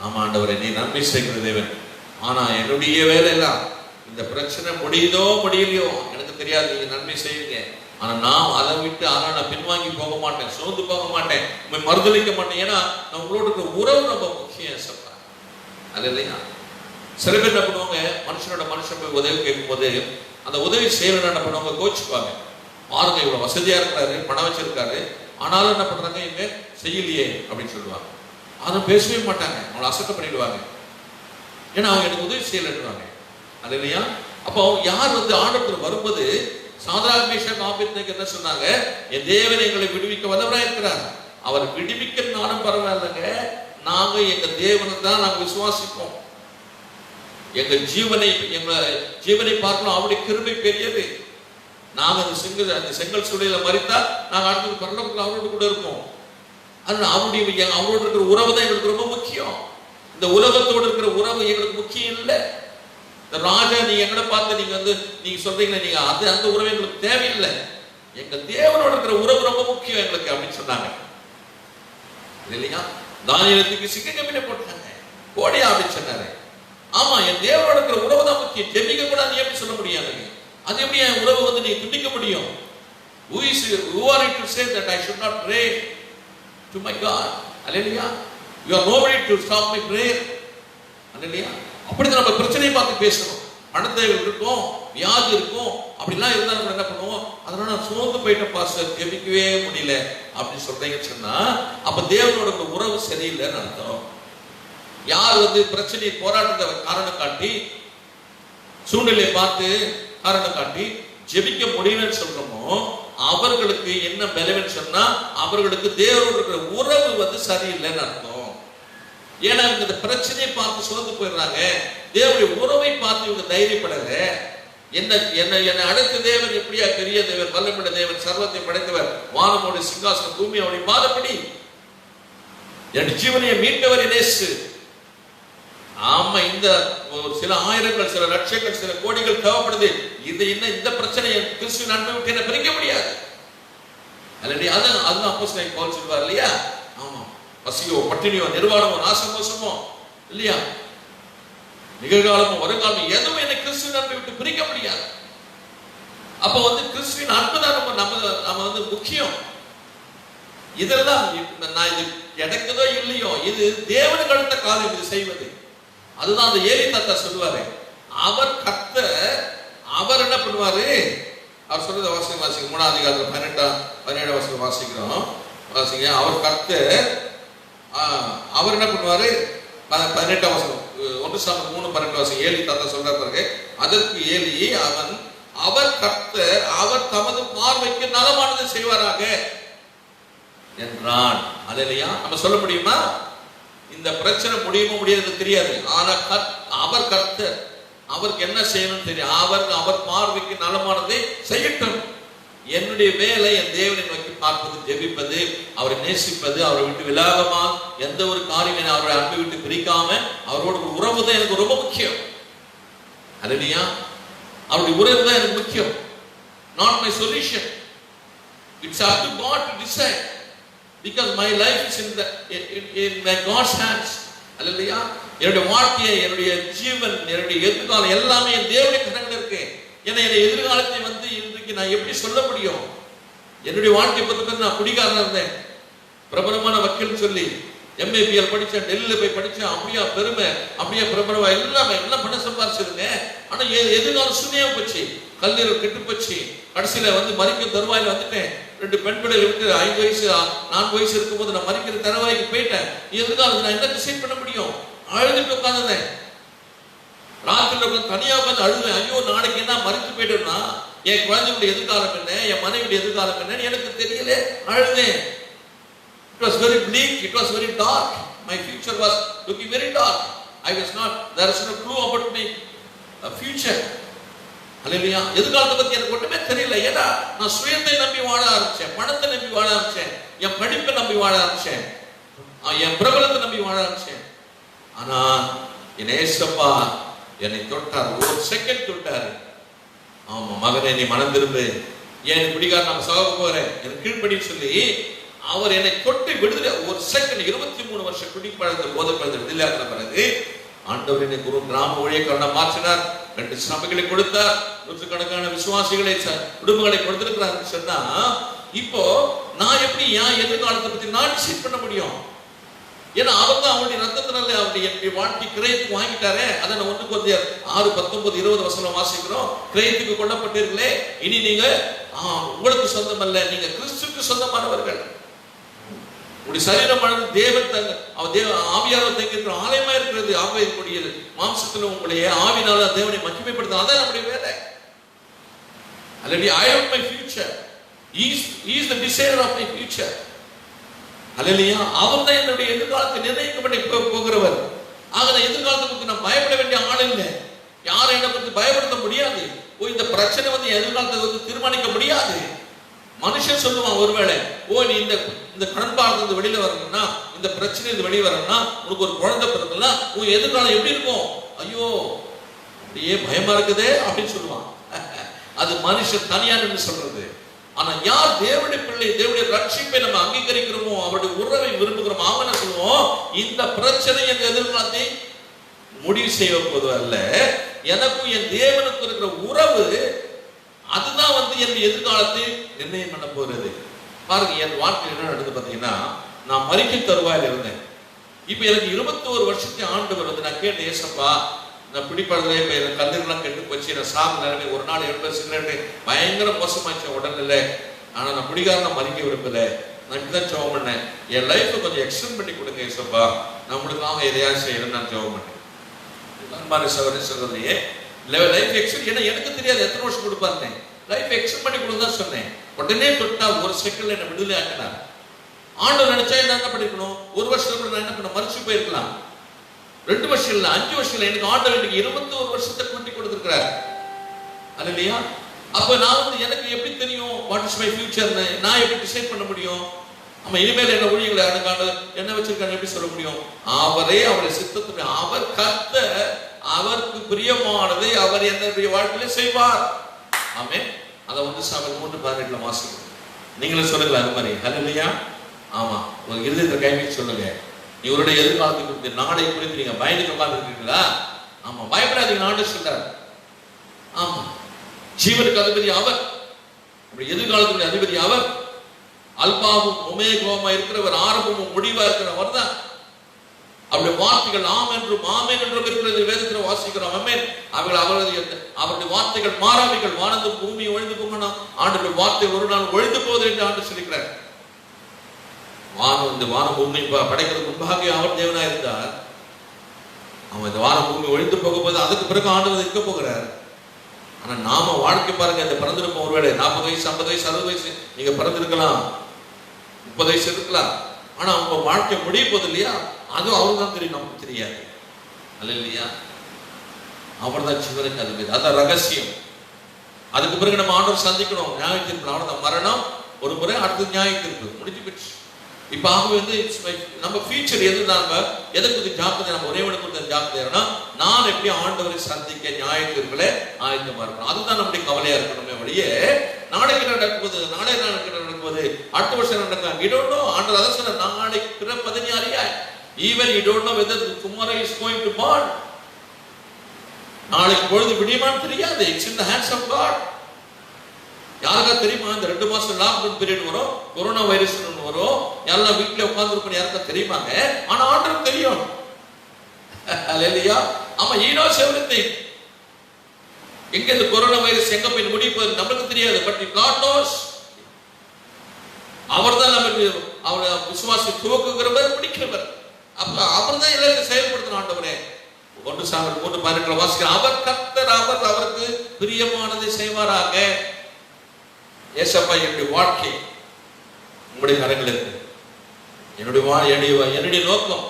ஆமா ஆண்டவரே நீ நன்மை செய்கிற தேவன். ஆனா என்னுடைய வேலை எல்லாம் இந்த பிரச்சனை முடியுதோ முடியலையோ எனக்கு தெரியாது. நீங்க நன்மை செய்வீங்க. ஆனா நான் அதை விட்டு நான் பின்வாங்கி போக மாட்டேன், சோர்ந்து போக மாட்டேன், மறுதளிக்க மாட்டேன். ஏன்னா நான் உங்களோட இருக்கிற உறவு ரொம்ப முக்கியம். ஏசப்பா அது இல்லையா. சில பேர் என்ன பண்ணுவாங்க, மனுஷன் போய் உதவி கேட்கும் போது அந்த உதவி செய்யணும் என்ன பண்ணுவாங்க, கோச்சுப்பாங்க. பாருங்க இவ்வளவு வசதியா இருக்கிறாரு, பணம் வச்சிருக்காரு, ஆனாலும் என்ன பண்றாங்க இவங்க செய்யலையே அப்படின்னு சொல்லுவாங்க. அதை பேசவே மாட்டாங்க, அவங்களை அசட்டை பண்ணிடுவாங்க. ஏன்னா அவங்க எனக்கு உதவி செய்யலன்றாங்க. அது இல்லையா. அப்போ யார் ஆண்டவருக்கு வரும்போது சாத்ராக் மேஷாக் ஆபேத்நேகோ என்ன சொன்னாங்க, என் தேவன் எங்களை விடுவிக்க வல்லவராக இருக்கிறார். அவர் விடுவிக்கனாலும் பரவாயில்லைங்க, நாங்க எங்க தேவனை தான் நாங்க விசுவாசிப்போம். எங்க ஜீவனை பார்க்கலாம், அவருடைய கிருபை பெரியது. நாங்க அந்த செங்கல் சூளையில மறித்தா நாங்க அடுத்தது பரலோகத்துல அவரோடு கூட இருப்போம். அதனால அவரோடு இருக்கிற உறவு தான் எங்களுக்கு ரொம்ப முக்கியம். இந்த உலகத்தோடு இருக்கிற உறவு எங்களுக்கு முக்கியம் இல்லை. இந்த ராஜா நீங்க எங்களை பார்த்து நீங்க சொல்றீங்க, நீங்க அந்த உறவு எங்களுக்கு தேவையில்லை. எங்க தேவனோட இருக்கிற உறவு ரொம்ப முக்கியம் எங்களுக்கு அப்படின்னு சொன்னாங்க இல்லையா. தானியேலுக்கு சிங்கக்கம்பில போட்டாங்க, கோடியா அப்படின்னு சொன்னாரு. ஆமா என் தேவனோட இருக்கிற உறவு தான் முக்கியம். ஜெபிக்க கூட நீ எப்படி சொல்ல முடியாது. அது எப்படி என் உறவு நீ துண்டிக்க முடியும்? Who are you to say that I should not pray to my God? Hallelujah. You are nobody to stop my prayer. Hallelujah. அப்படிதான் நம்ம பிரச்சனையை பார்த்து பேசணும். பணத்தேவை இருக்கும், வியாதி இருக்கும், அப்படிலாம் இருந்தா நம்ம என்ன பண்ணுவோம், அதனால நான் சோர்ந்து போயிட்ட பாஸ்டர் ஜெபிக்கவே முடியல அப்படின்னு சொல்றீங்கன்னு சொன்னா அப்ப தேவனோட உறவு சரியில்லைன்னு அர்த்தம். யார் பிரச்சனையை போராட்டத்தை காரணம் காட்டி சூழ்நிலையை பார்த்து காரணம் காட்டி ஜெபிக்க முடியலன்னு சொல்றோமோ அவர்களுக்கு என்ன பலவீனம் சொன்னா அவர்களுக்கு தேவனோட இருக்கிற உறவு சரியில்லைன்னு அர்த்தம். ஏன்னா இந்த பிரச்சனையை பார்த்து சோர்ந்து போயிடுறாங்க, தேவனுடைய உறவை பார்த்து இவங்க தைரியப்படல. என்ன அடுத்த தேவன் எப்படியா பெரிய தேவன், வல்லமையுள்ள தேவன், சர்வத்தை படைத்தவர், வானமோட சிங்காசனம், பூமி அவருடைய பாதப்படி, என் ஜீவனையை மீட்டவர் இயேசு. ஆமா இந்த சில ஆயிரங்கள், சில லட்சங்கள், சில கோடிகள் தேவைப்படுது. இந்த பிரச்சனையை கிறிஸ்துவின் அன்பை விட்டு என்ன பிரிக்க முடியாது. அதுதான் அப்போஸ்தலன் பவுல் சொல்வார் இல்லையா. ஆமா பசியோ பட்டினியோ நிர்வாணமோ நாசமோசமோ இல்லையா, நிகழ்காலமோ வருங்காலமோ எதுவும் என்ன கிறிஸ்துவின் அன்பை விட்டு பிரிக்க முடியாது. அப்ப கிறிஸ்துவின் அன்பு தான் நம்ம முக்கியம். இதெல்லாம் நான் இது கிடைக்குதோ இல்லையோ, இது தேவனுக்கு அடுத்த காலம் இது செய்வது. அதுதான் அந்த ஏலி தாத்தா சொல்லுவாரு. அவர் அவர் என்ன பண்ணுவாரு, அவர் சொல்றத வாசிங்க 3ஆம் அதிகாரத்துல 17 வருஷம் வாசிக்கிறோம். அவர் அவர் என்ன பண்ணுவாரு, 18ஆம் வசனம் 1 சாமுவேல் 3:12 வாசிங்க. ஏலி தாத்தா சொல்ற பிறகு அதற்கு ஏலி அவர் கர்த்தர் அவர் தமது பார்வைக்கு நலமானதை செய்வாராக என்றான். அல்லேலூயா. நம்ம சொல்ல முடியுமா இந்த பிரச்சனை முடியுமோ முடியாது தெரியாது, ஆனா அவர் கர்த்தர், அவருக்கு என்ன செய்யணும்னு தெரியும். அவர் பார்வைக்கு நலமானதை செய்யட்டும். என்னுடைய வேலை என் தேவனை நோக்கி பார்ப்பது, ஜெபிப்பது, அவரை நேசிப்பது, அவரை விட்டு விலகாம எந்த ஒரு காரியம் அவருடைய அன்பை விட்டு பிரிக்காம அவரோட உறவு தான் எனக்கு ரொம்ப முக்கியம். அல்லேலூயா. அவருடைய உறவு தான் எனக்கு முக்கியம். not my solution. It's up to God to decide. Because my life is in my God's hands. Hallelujah. என்னுடைய வாழ்க்கையை, என்னுடைய ஜீவன், என்னுடைய எதிர்காலம் எல்லாமே என் தேவனுடைய கரங்கள் இருக்கு. ஏன்னா என்னுடைய எதிர்காலத்தை வந்து இன்றைக்கு நான் எப்படி சொல்ல முடியும்? என்னுடைய வாழ்க்கையை பத்தி நான் குடிகாரனா இருந்தேன், பிரபலமான வக்கீல் சொல்லி MABL படிச்சேன், டெல்லியில போய் படிச்சேன், அப்படியா பெருமை, அப்படியா பிரபலமா எல்லாமே எல்லாம் பண்ண சம்பாதிச்சிருந்தேன். ஆனா எதிர்காலம் சுமையா போச்சு, கல்லீரல் கெட்டு போச்சு. கடைசியில வந்து மறிக்கும் தருவாயில வந்துட்டேன். 2 பெண் பிள்ளைகளை விட்டு 5 வயசு 4 வயசு இருக்கும்போது நான் மறிக்கிற தருவாய்க்கு போயிட்டேன். எதிர்காலம் நான் என்ன டிசைட் பண்ண முடியும்? அழுதுட்டு உட்காந்துருந்தேன். ராத்திரில உட்காந்து தனியா உட்காந்து அழுதுவேன். ஐயோ நாளைக்கு என்ன மறித்து போயிட்டோம்னா என் குழந்தையுடைய எதிர்காலம் என்ன, என் மனைவியுடைய எதிர்காலம் என்னன்னு எனக்கு தெரியல. அழுதேன். It was very bleak, it was very dark. My future was looking very dark. There is no clue about my future. Hallelujah. எதிர்காலத்தை பத்தி எனக்கு ஒண்ணுமே தெரியல. ஏன்னா நான் சுயத்தை நம்பி வாழ ஆரம்பிச்சேன், பணத்தை நம்பி வாழ ஆரம்பிச்சேன், என் படிப்பை நம்பி வாழ ஆரம்பிச்சேன், என் பிரபலத்தை நம்பி வாழ ஆரம்பிச்சேன். ஆனா என் ஏசப்பா என்னை தொட்டார், ஒரு செகண்ட் தொட்டாரு. ஆமா மகனே நீ மனம் திரும்பு, ஏன் குடிகாரன் நம்ம சாக போறேன், எனக்கு கீழ்ப்படின்னு சொல்லி அவர் என்னை தொட்டு விடுதலை. ஒரு செகண்ட் 23 வருஷம் குடிப்பழந்த போதை பழந்த விடுதலையாகிற பிறகு ஆண்டவர் என்னை கிராம ஊழியக்காரனா மாற்றினார். 2 சபைகளை கொடுத்தார், நூற்றுக்கணக்கான விசுவாசிகளை குடும்பங்களை கொடுத்திருக்கிறார். சொன்னா இப்போ நான் எப்படி என் எதிர்காலத்தை பத்தி நான் டிசைட் பண்ண முடியும்? ஏன்னா அவர் தான் அவருடைய ரத்தத்தினால அவருடைய என்னுடைய வாழ்க்கை கிரயத்துக்கு வாங்கிட்டாரே. அதை 1 கொரிந்தியர் 6:19-20 வசனம் வாசிக்கிறோம். கிரயத்துக்கு கொல்லப்பட்டீர்களே, இனி நீங்க உங்களுக்கு சொந்தம் அல்ல, நீங்க கிறிஸ்துவுக்கு சொந்தமானவர்கள். உடைய சரீரமானது தேவன் ஆவியானவர் தங்கியிருக்கிற ஆலயமா இருக்கிறது. ஆவியுடைய மாம்சத்துல உங்களுடைய ஆவினால தேவனை மகிமைப்படுத்த, அதான் நம்முடைய வேலை. Hallelujah. I have my future. He is the designer of my future. Hallelujah. அவர் தான் என்னுடைய எதிர்காலத்தை நிர்ணயிக்கப்பட்டு போகிறவர். ஆக நான் எதிர்காலத்தை பற்றி நான் பயப்பட வேண்டிய ஆள் இல்லை. யாரும் என்னை பற்றி பயப்படுத்த முடியாது. இந்த பிரச்சனை வந்து எதிர்காலத்தை வந்து தீர்மானிக்க முடியாது. மனுஷன் சொல்லுவான் ஒருவேளை, நீ இந்த கடன் பாரத்திலிருந்து வெளியில வரணும்னா, இந்த பிரச்சனை வெளியே வரணும்னா, உனக்கு ஒரு குழந்தை பிறந்தா உன் எதிர்காலம் எப்படி இருக்கும்? ஐயோ அப்படியே பயமா இருக்குதே அப்படின்னு சொல்லுவான். அது மனுஷன் தனியா என்று சொல்றது. ஆனா யார் தேவனுடைய பிள்ளை, தேவனுடைய ரட்சிப்பை நம்ம அங்கீகரிக்கிறோமோ, அவருடைய உறவை விரும்புகிறோமோ, அவங்க என்ன சொல்லுவோம், இந்த பிரச்சனை என் எதிர்காலத்தை முடிவு செய்ய போது அல்ல, எனக்கும் என் தேவனுக்கும் இருக்கிற உறவு அதுதான் வந்து என் எதிர்காலத்தை நிர்ணயம் பண்ண போறது. பாருங்க என் வாழ்க்கையில் என்ன நடந்து பார்த்தீங்கன்னா, நான் மறிக்கும் தருவாயில் இருந்தேன். இப்ப எனக்கு 21 வருஷத்துக்கு ஆண்டவர் வந்து நான் கேட்டேன், ஏசப்பா நான் பிடிப்படலே, இப்ப எனக்கு கல்லீரலாம் கெட்டு போச்சு, நான் சாப்பிட நிலைமை, ஒரு நாள் 7 சிகரெட்டு பயங்கர மோசமாச்சு உடல்நிலை. ஆனா நான் பிடிக்காரன மறிக்க விரும்பல. நான் இப்படிதான் ஜெபம் பண்ணேன், என் லைஃப்பை கொஞ்சம் எக்ஸ்டெண்ட் பண்ணி கொடுங்க ஏசப்பா, நம்மளுக்காக எதையாவது செய்யணும்னு நான் ஜெபம் பண்ணேன். அன்பான சகோதரி சகோதரியே, லைஃப் எக்ஸ்டெண்ட், ஏன்னா எனக்கு தெரியாது எத்தனை வருஷம் கொடுப்பாருன்னு, லைஃப் எக்ஸ்டெண்ட் பண்ணி கொடுங்க தான் சொன்னேன். உடனே தொட்டா ஒரு செகண்ட்ல என்ன விடுதலை ஆக்கினார். ஆண்டவர் நினைச்சா என்ன பண்ணிருக்கணும், 1 வருஷத்துக்கு நான் என்ன பண்ண மறிச்சு போயிருக்கலாம். 2 வருஷம் இல்ல, 5 வருஷம் இல்ல, எனக்கு ஆண்டவர் எனக்கு 21 வருஷத்தை கூட்டி கொடுத்திருக்கிறார். அல்லையா? அப்ப நான் வந்து எனக்கு எப்படி தெரியும் வாட் இஸ் மை ஃபியூச்சர்னு, நான் எப்படி டிசைட் பண்ண முடியும்? நம்ம இனிமேல் என்ன ஊழியர்களை யாருக்காண்டு என்ன வச்சிருக்காங்க எப்படி சொல்ல முடியும்? அவரே அவருடைய சித்தத்துடைய அவர் கத்த அவருக்கு பிரியமானதை அவர் என்னுடைய வாழ்க்கையில செய்வார். ஆமென். அதை வந்து சாமியல் 3:18 வாசிக்கிறோம். நீங்களும் சொல்லுங்களா அது மாதிரி? ஹல்லேலூயா. ஆமா, உங்க இருதயத்தை கை வைத்து சொல்லுங்க, இவருடைய எதிர்காலத்தை குறித்து நாளை குறித்து நீங்க பயந்து உட்கார்ந்து இருக்கீங்களா? ஆமா, பயப்படாதீங்க, ஆண்டவர் சொல்றார். ஆமா, ஜீவனுக்கு அதிபதி அவர், எதிர்காலத்துடைய அதிபதி அவர், அல்பாவும் ஒமேகாவுமா இருக்கிறவர், ஆரம்பமும் முடிவா இருக்கிறவர் தான். அவருடைய வார்த்தைகள் ஆம் என்றும் ஆமென் என்றும் இருக்கிறது வேதத்தில் வாசிக்கிறோம். ஆமென். அவருடைய வார்த்தைகள் மாறாவிகள், வானந்தும் பூமி ஒழிந்து போகணும், ஆண்டவருடைய வார்த்தை ஒரு நாள் ஒழிந்து போகுது என்று ஆண்டு சொல்லிக்கிறார். இந்த வானம் பூமி படைக்கிறது முன்பாக அவர் தேவனா இருந்தார். அவன் இந்த வானம் பூமி ஒழிந்து போக போது அதுக்கு பிறகு ஆண்டவர் இருக்க போகிறார். ஆனா நாம வாழ்க்கை பாருங்க, இந்த பிறந்திருப்போம், ஒருவேளை 40 வயசு 50 வயசு 60 வயசு நீங்க பிறந்திருக்கலாம், 30 வயசு இருக்கலாம். ஆனா அவங்க வாழ்க்கை முடிய போது இல்லையா, அதுவும் அவரு தான் தெரியும், நமக்கு தெரியாது. அல்லையா? அவர் தான் ஜீவனுக்கு அதிபதி, அதான் ரகசியம். அதுக்கு பிறகு நம்ம ஆண்டவர் சந்திக்கணும், நியாய தீர்ப்பு. அவ்வளவுதான், மரணம் ஒரு முறை, அடுத்து நியாய தீர்ப்பு, முடிஞ்சு போச்சு. இப்ப ஆகவே வந்து நம்ம ஃபியூச்சர் எது, நாம எதை குறித்து ஜாக்கிரதை, நம்ம ஒரே ஒன்று குறித்த ஜாக்கிரதைனா, நான் எப்படி ஆண்டவரை சந்திக்க நியாய தீர்ப்புல ஆயத்தமா இருக்கணும், அதுதான் நம்முடைய கவலையா இருக்கணுமே வழியே நாளைக்கு நடக்குவது, நாளை நாளைக்கு நடக்குவது, அடுத்த வருஷம் நடக்கும், இடோண்டோ ஆண்டவர் அதை சொன்ன, நாளைக்கு பிறப்பதை அறியாய். Even you don't know whether tomorrow is going to burn. நாளைக்கு பொழுது விடியுமான்னு தெரியாது. It's in the hands of God. யாருக்கா தெரியுமா இந்த 2 மாசம் லாக்டவுன் பீரியட் வரும், கொரோனா வைரஸ் வரும், எல்லாம் வீட்டுல உட்கார்ந்துருப்போம், யாருக்கா தெரியுமாங்க? ஆனா ஆண்டவருக்கு தெரியும். ஹல்லேலூயா. ஆமா, he knows everything. எங்க இந்த கொரோனா வைரஸ் எங்க போய் முடிப்பது நமக்கு தெரியாது. But God knows. அவர்தான் நமக்கு அவர் விசுவாசத்தை துவக்குகிறவர், முடிக்கிறவர். அப்ப அவர்தான் எல்லாத்தையும் செயல்படுத்தணும். ஆண்டவரே 1 சாமுவேல் 3:12 வாசிக்கிறோம். அவர் கர்த்தர், அவர் அவருக்கு பிரியமானதை செய்வாராக. ஏசப்பா, என்னுடைய வாழ்க்கை உங்களுடைய கரங்களுக்கு, என்னுடைய நோக்கம்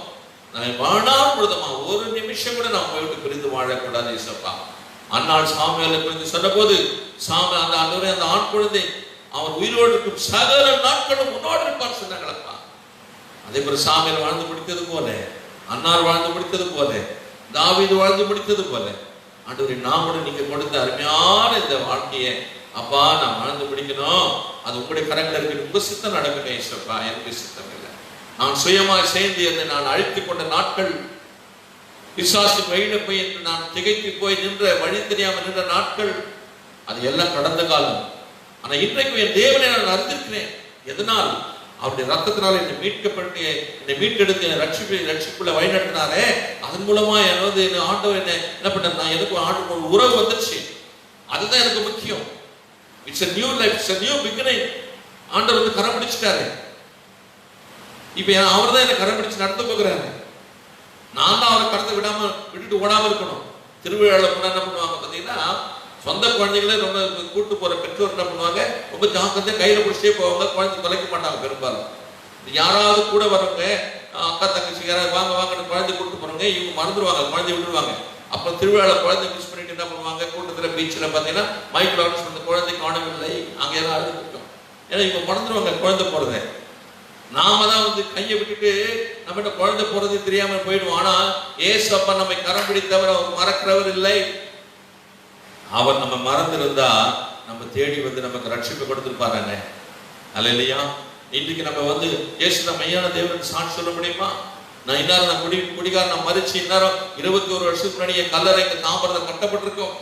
நான் வாழ்நாள் முழுதுமா ஒரு நிமிஷம் கூட நான் உங்களை பிரிந்து வாழக்கூடாது. ஏசப்பா, அந்நாள் சாமுவேலை குறித்து சொன்ன போது அந்த ஆண் குழந்தை அவன் உயிரோடு இருக்கும் சகல நாட்களும் உன்னோடு இருப்பார் சொன்னாங்களப்பா. அதே போல சாமுவேல் வாழ்ந்து முடித்தது போல, அன்னார் வாழ்ந்து முடித்தது போல, தாவீது வாழ்ந்து முடித்தது போல, ஆண்டவரே நாமோடு நீங்க கொடுத்த அருமையான இந்த வாழ்க்கையை அப்பா நான் வாழ்ந்து முடிக்கணும். அது உங்களுடைய கரங்கள் இருக்கு. உங்க சித்தம் நடக்கணும் ஏசப்பா, எனக்கு சித்தம் இல்லை. நான் சுயமாய் சேர்ந்து நான் அழித்து கொண்ட நாட்கள், பிசாசு வழியில போய் என்று நான் திகைத்து போய் நின்ற, வழி தெரியாமல் நின்ற நாட்கள், அது எல்லாம் கடந்த காலம். ஆனா இன்றைக்கு என் தேவனை நான் அறிந்திருக்கிறேன். எதனால்? அவருடைய ரத்தத்தினால் என்னை மீட்கப்பட்டு, என்னை மீட்டெடுத்து ரட்சிப்புள்ள வழிநடத்தினாரே, அதன் மூலமா என்ன ஆண்டவர் என்ன பண்ண, நான் எனக்கு ஆண்டு ஒரு உறவு வந்துருச்சு. அதுதான் எனக்கு முக்கியம். It's a new life, it's a new beginning. ஆண்டவர் வந்து கரம் பிடிச்சிட்டாரு. இப்ப அவர் தான் என்ன கரம் பிடிச்சு நடத்த போகிறாரு. நான் தான் அவரை கடந்து விட்டுட்டு ஓடாம இருக்கணும். திருவிழாவில் போனா என்ன பண்ணுவாங்க பார்த்தீங்கன்னா, சொந்த குழந்தைகளே ரொம்ப கூட்டு போற பெற்றோர் என்ன பண்ணுவாங்க, ரொம்ப ஜாக்கிரதையா கையில பிடிச்சே போவாங்க, குழந்தை தொலைக்க மாட்டாங்க பெரும்பாலும். யாராவது கூட வரவங்க, அக்கா தங்கச்சி யாராவது வாங்க வாங்கன்னு குழந்தை கூட்டு போறவங்க, இவங்க மறந்துடுவாங்க, குழந்தைய விட்டுருவாங்க. அப்புறம் திருவிழாவில் குழந்தை மிஸ் பண்ணிட்டு என்ன பண்ணுவாங்க, கூட்டத்தில் பீச்சில் பார்த்தீங்கன்னா மைக்கில் அனௌன்ஸ் பண்ண குழந்தை காணவில்லை, அங்கே எல்லாம் அழுது கொடுக்கும். ஏன்னா இவங்க மறந்துடுவாங்க குழந்தை போறதை. நாம தான் வந்து கையை விட்டுட்டு நம்ம குழந்தை போறது தெரியாம போயிடுவோம். ஆனா ஏசப்பா நம்மை கரம் பிடித்தவர், அவர் மறக்கிறவர் இல்லை. அவர் நம்ம மறந்திருந்தா நம்ம தேடி வந்து நமக்கு ரட்சிப்பு கொடுத்துருப்பாருங்க. அல்லேலூயா. இன்றைக்கு நம்ம வந்து இயேசு நம்ம மெய்யான தேவனுக்கு சாட்சி சொல்ல முடியுமா? நான் இன்னார நான் குடிகார நான் மறிச்சு இன்னாரம் 21 வருஷத்துக்கு முன்னாடி என் கல்லறை எங்க தாம்பரத்தில் கட்டப்பட்டிருக்கோம்,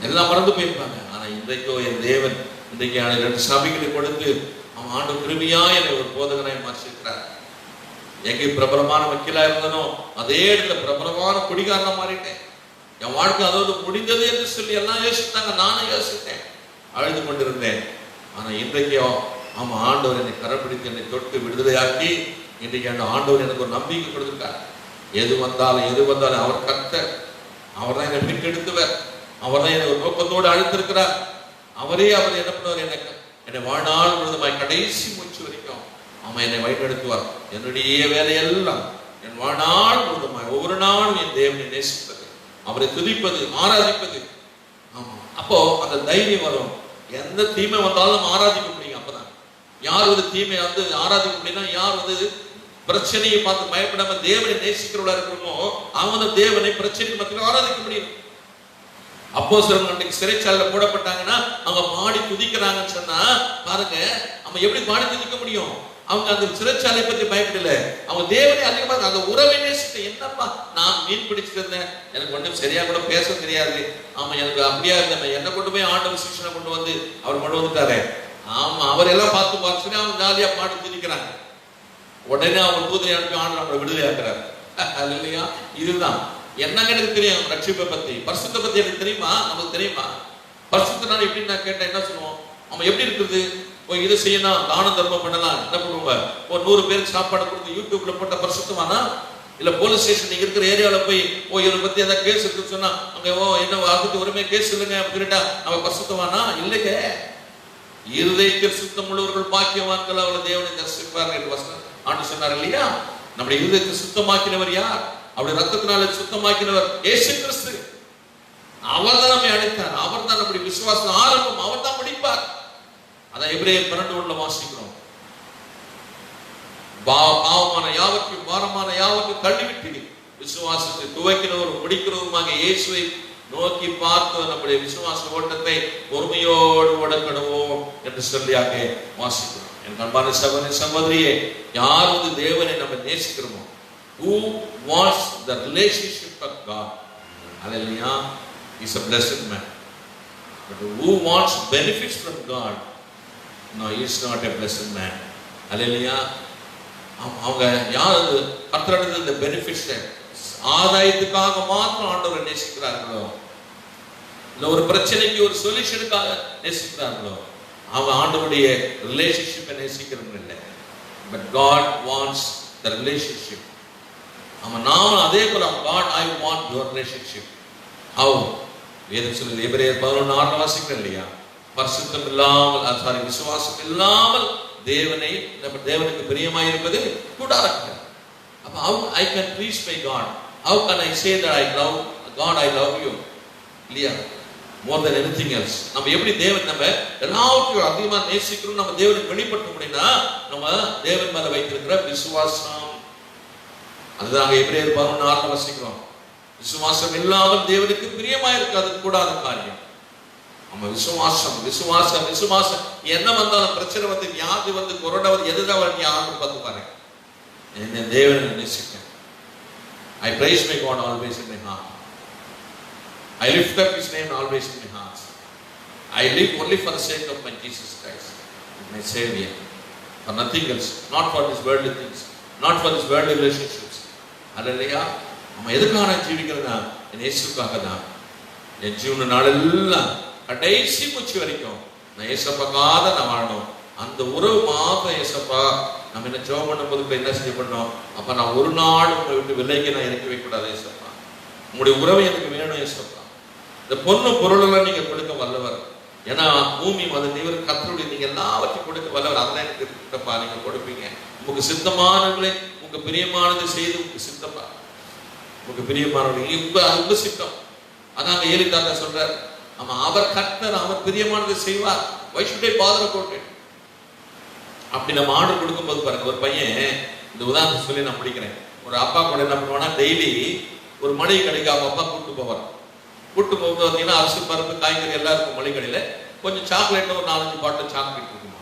எல்லாம் மறந்து போயிருப்பாங்க. ஆனா இன்றைக்கோ என் தேவன் இன்றைக்கு 2 சபைகளை கொடுத்து அவன் ஆண்டு கிருபையா என்னை ஒரு போதகனாய் மாற்றிருக்கிறார். எங்கே பிரபலமான வக்கீலா இருந்தனோ அதே இடத்துல பிரபலமான குடிகாரனா மாறிட்டேன். என் வாழ்க்கை அதோடு முடிந்தது என்று சொல்லி எல்லாம் யோசித்தாங்க, நானும் யோசித்தேன், அழுது கொண்டிருந்தேன். ஆனா இன்றைக்கோ ஆமா, ஆண்டவர் என்னை கரப்பிடித்து என்னை தொட்டு விடுதலையாக்கி இன்றைக்கு அந்த ஆண்டவர் எனக்கு ஒரு நம்பிக்கை கொடுத்துருக்கார். எது வந்தாலும் அவர் கர்த்தர், அவர் தான் என்னை மீட்டெடுத்தவர், அவர் தான் என்னை ஒரு நோக்கத்தோடு அழைத்திருக்கிறார். அவர் என்ன பண்ணுவார், என்னை வாழ்நாள் முழுதுமாய் கடைசி மூச்சு வரைக்கும் அவன் என்னை வழிநடத்துவார். என்னுடைய வேலையெல்லாம் என் வாழ்நாள் முழுதுமாய் ஒவ்வொரு நாளும் என் தேவனை நேசிப்பது, அவரை துதிப்பது, ஆராதிப்பது. ஆமா, அப்போ அந்த தைரியம் வரும். எந்த தீமை வந்தாலும் ஆராதிக்க முடியும். அப்பதான் யார் வந்து தீமை வந்து ஆராதிக்க முடியும்னா, யார் வந்து பிரச்சனையை பார்த்து பயப்படாம தேவனை நேசிக்கிறவளா இருக்கிறோமோ அவங்க தேவனை பிரச்சனை மத்தியில் ஆராதிக்க முடியும். அப்போஸ்தலர்கள் சிறைச்சாலையில போடப்பட்டாங்கன்னா அவங்க பாடி துதிக்கிறாங்கன்னு சொன்னா பாருங்க, அவங்க எப்படி பாடி துதிக்க முடியும்? அவங்க அந்த சிறைச்சாலை பத்தி பயப்படல, அவங்க தேவனை அதிகமாக அந்த உறவை நேசித்த. என்னப்பா நான் மீன் பிடிச்சிட்டு இருந்தேன், எனக்கு ஒன்றும் சரியா கூட பேச தெரியாது, ஆமா எனக்கு அப்படியா இருந்தேன், என்ன கொண்டு போய் ஆண்டவர் சிக்ஷனை கொண்டு வந்து அவர் கொண்டு வந்துட்டாரு. ஆமா, அவர் எல்லாம் பார்த்து சொல்லி அவங்க ஜாலியா பாடி துதிக்கிறாங்க. உடனே அவங்க தூதரை அனுப்பி ஆண்டு அவங்களை விடுதலையாக்குறாரு. இல்லையா? இதுதான் என்னங்க எனக்கு தெரியும். ரட்சிப்பை பத்தி, பரிசுத்த பத்தி எனக்கு தெரியுமா? நமக்கு தெரியுமா? பரிசுத்தனால எப்படின்னு நான் கேட்டேன், என்ன சொல்லுவோம்? அவன் எப்படி இருக்குது? இதை செய்யணும், தான தர்மம் பண்ணலாம், என்ன பண்ணுவாங்க? ஒரு 100 பேருக்கு சாப்பாடு கொடுத்து யூடியூப்ல போட்ட பரிசுத்தமானா? இல்ல போலீஸ் ஸ்டேஷன் நீங்க இருக்கிற ஏரியாவில போய் இவரை பத்தி ஏதாவது கேஸ் இருக்குன்னு சொன்னா அங்க என்ன அதுக்கு ஒருமே கேஸ் இல்லைங்க அப்படின்ட்டா நம்ம பரிசுத்தமானா? இல்லைங்க. இருதயத்தில் சுத்தம் உள்ளவர்கள் பாக்கியவான்கள், அவளை தேவனை தரிசிப்பார் என்று வசனம் ஆண்டு சொன்னார் இல்லையா? நம்முடைய இருதயத்தை சுத்தமாக்கினவர் யார்? அவருடைய ரத்தத்தினால சுத்தமாக்கினவர் இயேசு கிறிஸ்து. அவர் தான் நம்மை அழைத்தார், அவர் தான் நம்முடைய விசுவாசம் ஆரம்பம், அவர் தான் முடிப்பார். அதான் எபிரேயர் 12:1 வாசிக்கிறோம். பாவமான யாவற்றையும் பாரமான யாவற்றையும் தள்ளிவிட்டு விசுவாசத்தை துவக்கினவரும் முடிக்கிறவருமாக இயேசுவை நோக்கி பார்த்து நம்முடைய விசுவாச ஓட்டத்தை பொறுமையோடு ஓடக்கணுவோம் என்று சொல்லியாக வாசிக்கிறோம். என் அன்பான சகோதரி சகோதரியே, யார் வந்து தேவனை நம்ம நேசிக்கிறோமோ, who wants the relationship of God, hallelujah, is a blessed man. But who wants benefits from God, no, he is not a blessed man. Hallelujah. அவங்க யார் கர்த்தரிடத்தில் இந்த பெனிஃபிட்ஸ் ஆதாயத்துக்காக மாத்திரம் ஆண்டவரை நேசிக்கிறார்களோ, இல்லை ஒரு பிரச்சனைக்கு ஒரு சொல்யூஷனுக்காக நேசிக்கிறார்களோ, அவங்க ஆண்டவருடைய ரிலேஷன்ஷிப்பை நேசிக்கிறவங்க இல்லை. But God wants the relationship. அவன் நாம அதே போல God, I want your relationship. How வேதம் சொல்லுது, எபிரேயர் 11:6 வாசிக்கிறோம் இல்லையா, பரிசுத்தம் இல்லாமல் விசுவாசம் இல்லாமல் தேவனுக்கு பிரியமாய் இருப்பது கூடாது. அப்ப how I can please my God, how can I say that I love God, I love you, இல்லையா, more than anything else. நம்ம எப்படி தேவன் நம்ம எல்லாவற்றையும் அதிகமா நேசிக்கிறோம், நம்ம தேவனுக்கு வெளிப்படுத்த முடியும்னா நம்ம தேவன் மேல வைத்திருக்கிற விசுவாசம். அதுதான் எபிரேயர் 11:6 வாசிக்கிறோம். விசுவாசம் இல்லாமல் தேவனுக்கு பிரியமாய் இருக்காது கூடாத காரியம். நம்ம விசுவாசம் விசுவாசம் விசுவாசம் என்ன வந்தாலும், பிரச்சனை வந்து, வியாதி வந்து, கொரோனா வந்து, எதுதான் வந்து யாரும் பார்த்து பாருங்க, என்ன தேவனை நேசிக்கிறேன். I praise my God always in my heart. I lift up his name always in my heart. I live only for the sake of my Jesus Christ, my Savior, for nothing else, not for these worldly things, not for these worldly relationships. Hallelujah. நம்ம எதுக்காக ஜீவிக்கிறதுனா என் இயேசுக்காக தான். என் ஜீவன நாளெல்லாம் கடைசி மூச்சு வரைக்கும் நான் ஏசப்பாக்காக நான் வாழணும். அந்த உறவு மாத்திரம் ஏசப்பா. நம்ம என்ன ஜெபம் பண்ணும்போது என்ன செய்ய பண்ணோம், அப்ப நான் ஒரு நாள் உங்களை விட்டு விலைக்கு நான் இறக்கி வைக்கக்கூடாது ஏசப்பா. உங்களுடைய உறவு எனக்கு வேணும் ஏசப்பா. இந்த பொண்ணு பொருளெல்லாம் நீங்க கொடுக்க வல்லவர். ஏன்னா பூமி மத நீவர் கர்த்தருடைய, நீங்க எல்லாவற்றையும் கொடுக்க வல்லவர். அதெல்லாம் எனக்கு இருக்கட்டப்பா, நீங்க கொடுப்பீங்க. உங்களுக்கு சித்தமானவர்களே, உங்களுக்கு பிரியமானது செய்து உங்களுக்கு சித்தப்பா, உங்களுக்கு பிரியமானவர்கள் உங்க சித்தம். அதாங்க ஏலி தாத்தா சொல்றாரு, ஆமா அவர் கர்த்தர், அவர் பிரியமானது செய்வார். Why should I bother about it? அப்படி நம்ம ஆர்டர் கொடுக்கும்போது பாருங்க, ஒரு பையன், இந்த உதாரணத்தை சொல்லி நான் முடிக்கிறேன். ஒரு அப்பா கூட என்ன பண்ணுவானா, டெய்லி ஒரு மளிகை கடைக்கு அவங்க அப்பா கூப்பிட்டு போவார். கூப்பிட்டு போகும்போது பார்த்தீங்கன்னா அரிசி பருப்பு காய்கறி எல்லாம் இருக்கும் மளிகை கடையில. கொஞ்சம் சாக்லேட், ஒரு 4-5 பாட்டில் சாக்லேட் இருக்குமா.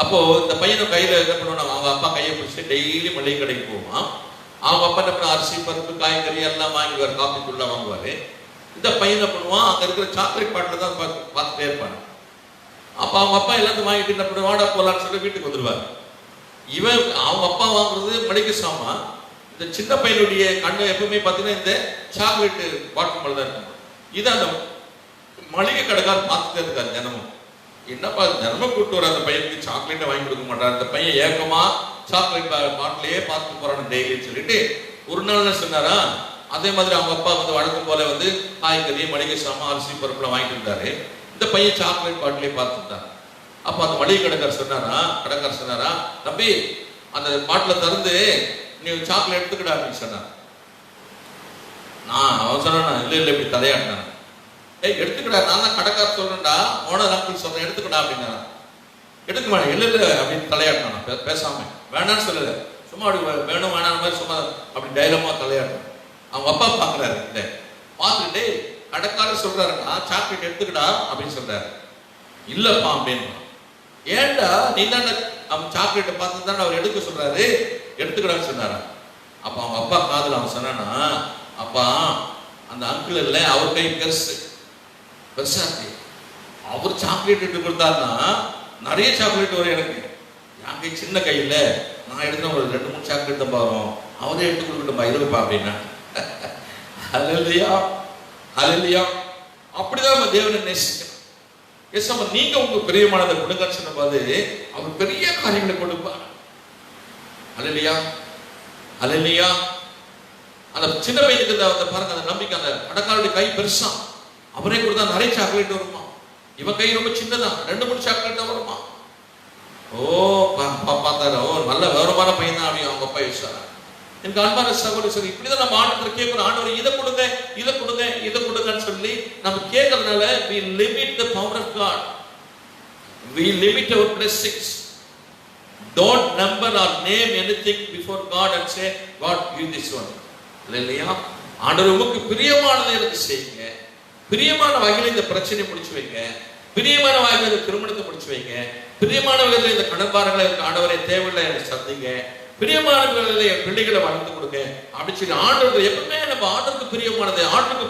அப்போ இந்த பையனை கையில என்ன பண்ணுவாங்க, அவங்க அப்பா கையை பிடிச்சி டெய்லி மளிகை கடைக்கு போவான். அவங்க அப்பா என்ன பண்ண, அரிசி பருப்பு காய்கறி எல்லாம் வாங்குவார், காப்பி தூள் வாங்குவாரு. இந்த பையனை பண்ணுவான், அங்க இருக்கிற சாக்லேட் பாட்டில் தான் பார்த்துட்டே இருப்பாங்க. அப்ப அவங்க அப்பா எல்லாத்தையும் வாங்கிட்டு என்ன பண்ணுவாடா போலான்னு சொல்லி வீட்டுக்கு வந்துடுவார். இவன் அவங்க அப்பா வாங்குறது மளிகை சாமான். இந்த சின்ன பையனுடைய கண்ணு எப்பவுமே பார்த்தீங்கன்னா இந்த சாக்லேட் பாட்டில் மேல தான் இருக்கும். இதை அந்த மளிகை கடைக்காரர் பார்த்துட்டே இருக்காரு தினமும். என்னப்பா தினமும் கூப்பிட்டு வர அந்த பையனுக்கு சாக்லேட்டை வாங்கி கொடுக்க மாட்டார். அந்த பையன் ஏக்கமா சாக்லேட் பாட்டிலேயே பார்த்துட்டு போறான்னு டெய்லின்னு சொல்லிட்டு ஒரு நாள் என்ன சொன்னாரா, அதே மாதிரி அவங்க அப்பா வந்து வழக்கம் போல வந்து காய்கறி மளிகை சாமான் அரிசி பருப்புலாம் வாங்கிட்டு இருந்தாரு. இந்த பையன் சாக்லேட் பாட்டிலே பார்த்துட்டான். அப்ப அந்த மளிகை கடைக்காரர் சொன்னாரா, தம்பி அந்த பாட்டில திறந்து நீ சாக்லேட் எடுத்துக்கடா அப்படின்னு சொன்னான். அவன் சொன்னா இல்ல இப்படி தலையாட்டினான். எடுத்துக்கடா, நான் தான் கடைக்காரர் சொல்றேன்டா, ஓனர் அங்கிள் சொல்றேன் எடுத்துக்கடா அப்படின்னா. எடுக்க மாட்டேன், இல்ல அப்படின்னு தலையாட்டினான். பேசாம வேணான்னு சொல்லல, சும்மா அப்படி வேணும் வேணாம் மாதிரி சும்மா அப்படி தைரியமா தலையாட்டினான். அவங்க அப்பா பாக்குறாரு, இல்ல பார்த்துட்டு கடைக்காரர் சொல்றாருன்னா சாக்லேட் எடுத்துக்கடா அப்படின்னு சொல்றாரு. இல்லப்பா அப்படின்னு. ஏன்டா நீ தான் அவன் சாக்லேட்டை பார்த்து தானே அவர் எடுக்க சொல்றாரு, எடுத்துக்கடான்னு சொன்னாரா. அப்ப அவங்க அப்பா காதுல அவன் சொன்னானா, அப்பா அந்த அங்கிள் இல்ல, அவர் கை பெருசா இருக்கு, அவர் சாக்லேட் எடுத்து கொடுத்தாருன்னா நிறைய சாக்லேட் வரும் எனக்கு. என் கை சின்ன கையில நான் எடுத்து ஒரு 2-3 சாக்லேட் தான் வரும், அவரே எடுத்து கொடுக்கட்டும்பா இருப்பா அப்படின்னா. ஹல்லேலூயா ஹல்லேலூயா. அப்படிதான் நம்ம தேவனை நேசிக்கிறோம். ஏசப்பா நீங்க உங்க பிரியமானதை கொடுங்கன்னு சொன்னபோது அவர் பெரிய காரியங்களை கொடுப்பார். ஹல்லேலூயா ஹல்லேலூயா. அந்த சின்ன பையனுக்கு அந்த பாருங்க அந்த நம்பிக்கை, அந்த கடைக்காரருடைய கை பெருசா, அவரே கொடுத்தா நிறைய சாக்லேட் வருமா, இவன் கை ரொம்ப சின்னதான் 2-3 சாக்லேட் தான் வருமா. ஓ பார்த்தாரு, ஓ நல்ல விவரமான பையன் தான் அவங்க அப்பா யோசிச்சாரா. எனக்கு அன்பான சகோதரி, இப்படிதான் நம்ம ஆண்டவரை கேட்கணும். ஆண்டவர் இதை கொடுங்க இதை கொடுங்க இதை கொடுங்கன்னு சொல்லி நம்ம கேட்கறதுனால we limit the power of God, we limit our blessings. Don't number or name anything before God and say God give this one. இல்லையா, ஆண்டவர் உங்களுக்கு பிரியமானதை எனக்கு செய்யுங்க, பிரியமான வகையில் இந்த பிரச்சனை முடிச்சு வைங்க, பிரியமான வகையில் இந்த திருமணத்தை முடிச்சு வைங்க, பிரியமானவர்களை இந்த கடன்பாரங்களை ஆண்டவரை தேவையில்லை எனக்கு சந்திங்க, பிரியமானவர்களை என் பிள்ளைகளை வளர்த்து கொடுங்க அப்படின்னு சொல்லி ஆண்டவர்கள் எப்பவுமே நம்ம ஆண்டவருக்கு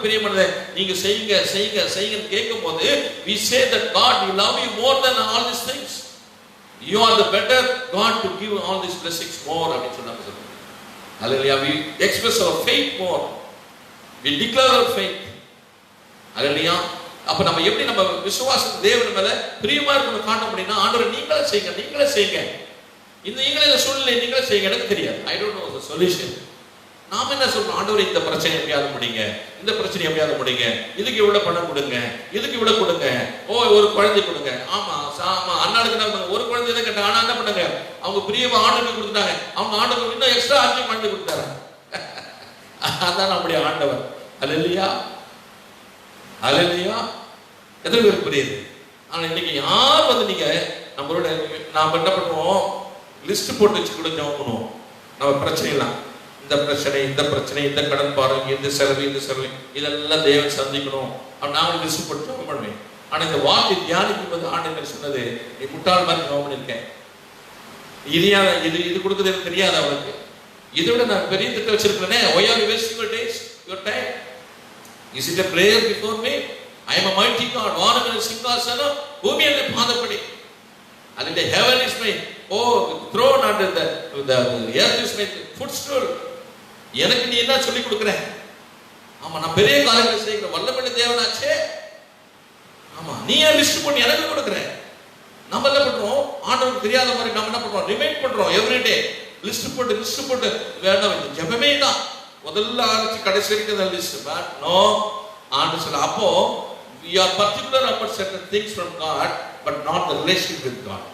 பிரியமானதை நீங்க செய்யுங்க செய்யுங்க செய்யுங்கன்னு கேட்கும் போது we say that God will love you more than all these things. You are the better God to give all these blessings more அப்படின்னு சொன்னாங்க. Hallelujah. We express our faith more. We declare our faith. Hallelujah. அப்ப நம்ம எப்படி நம்ம விசுவாசம் தேவன் மேல பிரியமா இருக்கணும் காட்ட முடியும்னா ஆண்டவர் நீங்களே செய்யுங்க இந்த சூழ்நிலை நீங்களே செய்யுங்க. எனக்கு தெரியாது, I don't know the solution. நாம என்ன சொல்றோம், ஆண்டவர் இந்த பிரச்சனை எப்படியாவது முடிங்க, இந்த பிரச்சனை எப்படியாவது முடிங்க, இதுக்கு இவ்வளவு பணம் கொடுங்க, இதுக்கு இவ்வளவு கொடுங்க, ஒரு குழந்தை கொடுங்க. ஆமா அண்ணாளுக்கு நம்ம ஒரு குழந்தை தான் கேட்டாங்க, ஆனா என்ன பண்ணாங்க, அவங்க பிரியமா ஆண்டுக்கு கொடுத்துட்டாங்க, அவங்க ஆண்டுக்கு இன்னும் எக்ஸ்ட்ரா 5 குழந்தை கொடுத்தாரு. அதான் நம்முடைய ஆண்டவர். அல்லேலூயா அல்லேலூயா. எத்தனை பேருக்கு புரியுது? ஆனா இன்னைக்கு யார் வந்து நீங்க நம்மளோட நாம என்ன பண்ணுவோம், லிஸ்ட் போட்டு வச்சு கூட ஜெபம் பண்ணுவோம். நம்ம பிரச்சனைலாம், இந்த பிரச்சனை, இந்த கடன் பாருங்க, இந்த செலவு இதெல்லாம் தேவன் சந்திக்கணும் நான் லிஸ்ட் போட்டு ஜெபம் பண்ணுவேன். ஆனா இந்த வார்த்தை தியானிக்கும் போது ஆண்டவர் சொன்னது, நீ முட்டாள் மாதிரி ஜெபம் பண்ணிருக்கேன், இது கொடுக்குறது எனக்கு தெரியாது அவனுக்கு, இதை விட நான் பெரிய திட்டம் வச்சிருக்கிறேனே. Why are you wasting your days, your time? Is it a prayer before me? I am a mighty God. வானங்கள் சிங்காசனம், பூமி என்னுடைய பாதப்படி. And the heaven is my throne, and the earth is my footstool. எனக்கு நீ என்ன சொல்லி கொடுக்குற? ஆமா நான் பெரிய காரியங்களை செய்கிறேன், வல்லமையுள்ள தேவனாச்சே. ஆமா நீ ஏன் லிஸ்ட் பண்ணி எனக்கு கொடுக்குற? நம்ம என்ன பண்றோம், ஆண்டவருக்கு தெரியாத மாதிரி நம்ம என்ன பண்றோம், ரிமைண்ட் பண்றோம் எவ்ரிடே. லிஸ்ட் போட்டு வேண்டாம், இந்த ஜெபமே தான் முதல்ல ஆரம்பிச்சு கடைசி வரைக்கும் லிஸ்ட். நோ ஆண்டு சொல்ல, அப்போ we are particular about certain things from God but not the relationship with God.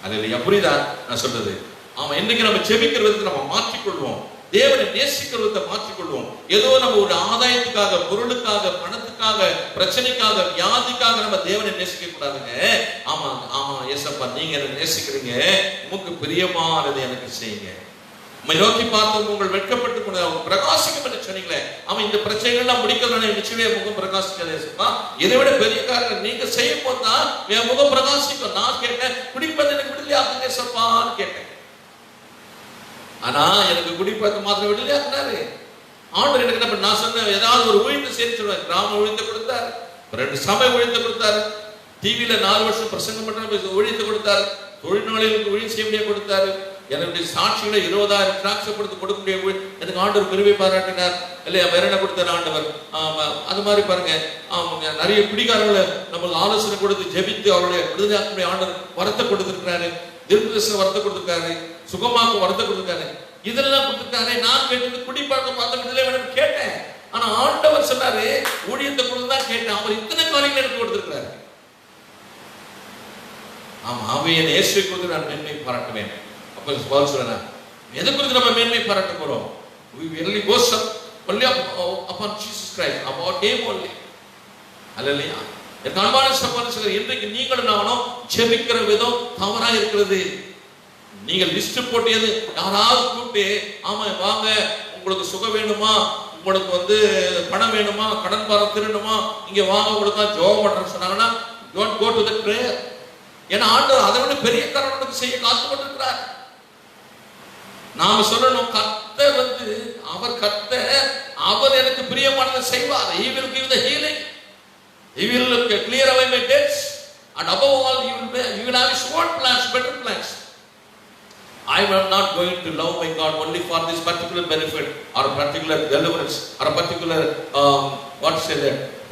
அல்லேலூயா. புரியுதா நான் சொல்றது? ஆமா இன்னைக்கு நம்ம ஜெபிக்கிறதுக்கு நம்ம மாற்றிக்கொள்வோம், தேவனை நேசிக்கிறதை மாற்றிக்கொள்வோம். ஏதோ நம்ம ஒரு ஆதாயத்துக்காக, பொருளுக்காக, பணத்துக்காக, பிரச்சனைக்காக, வியாதிக்காக நம்ம தேவனை நேசிக்க கூடாதுங்க. ஆமா ஏசப்பா நீங்க என்ன நேசிக்கிறீங்க, உமக்கு பிரியமானதை எனக்கு செய்யுங்க. உம்மை நோக்கி பார்த்து உங்கள் வெட்கப்பட்டு பிரகாசிக்கும் என்று சொன்னீங்களே. அவன் இந்த பிரச்சனைகள்லாம் முடிக்கிறதுனால நிச்சயமே முகம் பிரகாசிக்காது ஏசப்பா. இதை விட பெரிய காரணம் நீங்க செய்யும் போதுதான் என் முகம் பிரகாசிக்கும். நான் கேட்டேன், குடிப்பது எனக்கு விடுதலையாக்குங்க ஏசப்பான்னு கேட்டேன். ஆனா எனக்கு குடிப்பது மாத்திரம் விடுதலையாக்குனாரு ஆண்டவர். எனக்கு என்ன பண்ண, நான் சொன்னேன் ஏதாவது ஒரு ஊழியத்தை சேர்த்து சொல்லுவேன். கிராம ஊழியத்தை கொடுத்தாரு, 2 சபை ஊழியத்தை கொடுத்தாரு, டிவியில 4 வருஷம் பிரசங்கம் பண்ற ஊழியத்தை கொடுத்தாரு, தொழில்நோயாளிகளுக்கு ஊழியம் செய்ய முடிய கொடுத்தாரு, என்னுடைய சாட்சிகளை 20,000 டிராக்ஸ் கொடுக்க முடிய எனக்கு ஆண்டவர் பெருமை பாராட்டினார் இல்லையா. வேற என்ன கொடுத்தாரு ஆண்டவர்? அது மாதிரி பாருங்க, நிறைய பிடிக்காரங்களை நம்மளுக்கு ஆலோசனை கொடுத்து ஜெபித்து அவருடைய விடுதலையாக்குடைய ஆண்டவர் வரத்தை கொடுத்திருக்கிறாரு, தீர்க்கதரிசன வரத்தை கொடுத்திருக்காரு, சுகமாக்கும் வரத்தை கொடுத்திருக்காரு, இதெல்லாம் கொடுத்திருக்காரு. நான் கேட்டது குடிப்பழக்கம் பார்த்த விடுதலை வேணும்னு கேட்டேன். ஆனா ஆண்டவர் சொன்னாரு ஊழியத்தை கொடுத்துதான் கேட்டேன். அவர் இத்தனை காரியங்கள் எனக்கு கொடுத்திருக்கிறாரு. ஆமா அவையை இயேசுவை குறித்து நான் மேன்மை பாராட்டுவேன். எதை குறித்து நம்ம மேன்மை பாராட்ட போறோம்? We really boast only upon Jesus Christ, about him only. Hallelujah. என் அன்பான சகோதரர்களே, இன்றைக்கு நீங்களும் நானும் ஜெபிக்கிற விதம் தவறா இருக்கிறது. நீங்கள் லிஸ்ட் போட்டியது யாராவது கூப்பிட்டு, ஆமா வாங்க உங்களுக்கு சுகம் வேணுமா, உங்களுக்கு பணம் வேணுமா, கடன் பாரம் திருணுமா, இங்க வாங்க உங்களுக்கு ஜெபம் பண்றேன்னு சொன்னாங்கன்னா don't go to the prayer. ஏன்னா ஆண்டவர் அதை விட பெரிய காரணம் செய்ய காத்து கொண்டிருக்கிறார். நாம சொல்லணும், கர்த்தர் அவர் எனக்கு பிரியமானதை செய்வார். He will give the healing. He will clear away my debts. And above all, you will have his own plans, better plans. I am not going to love my God only for this particular benefit or a particular deliverance or a particular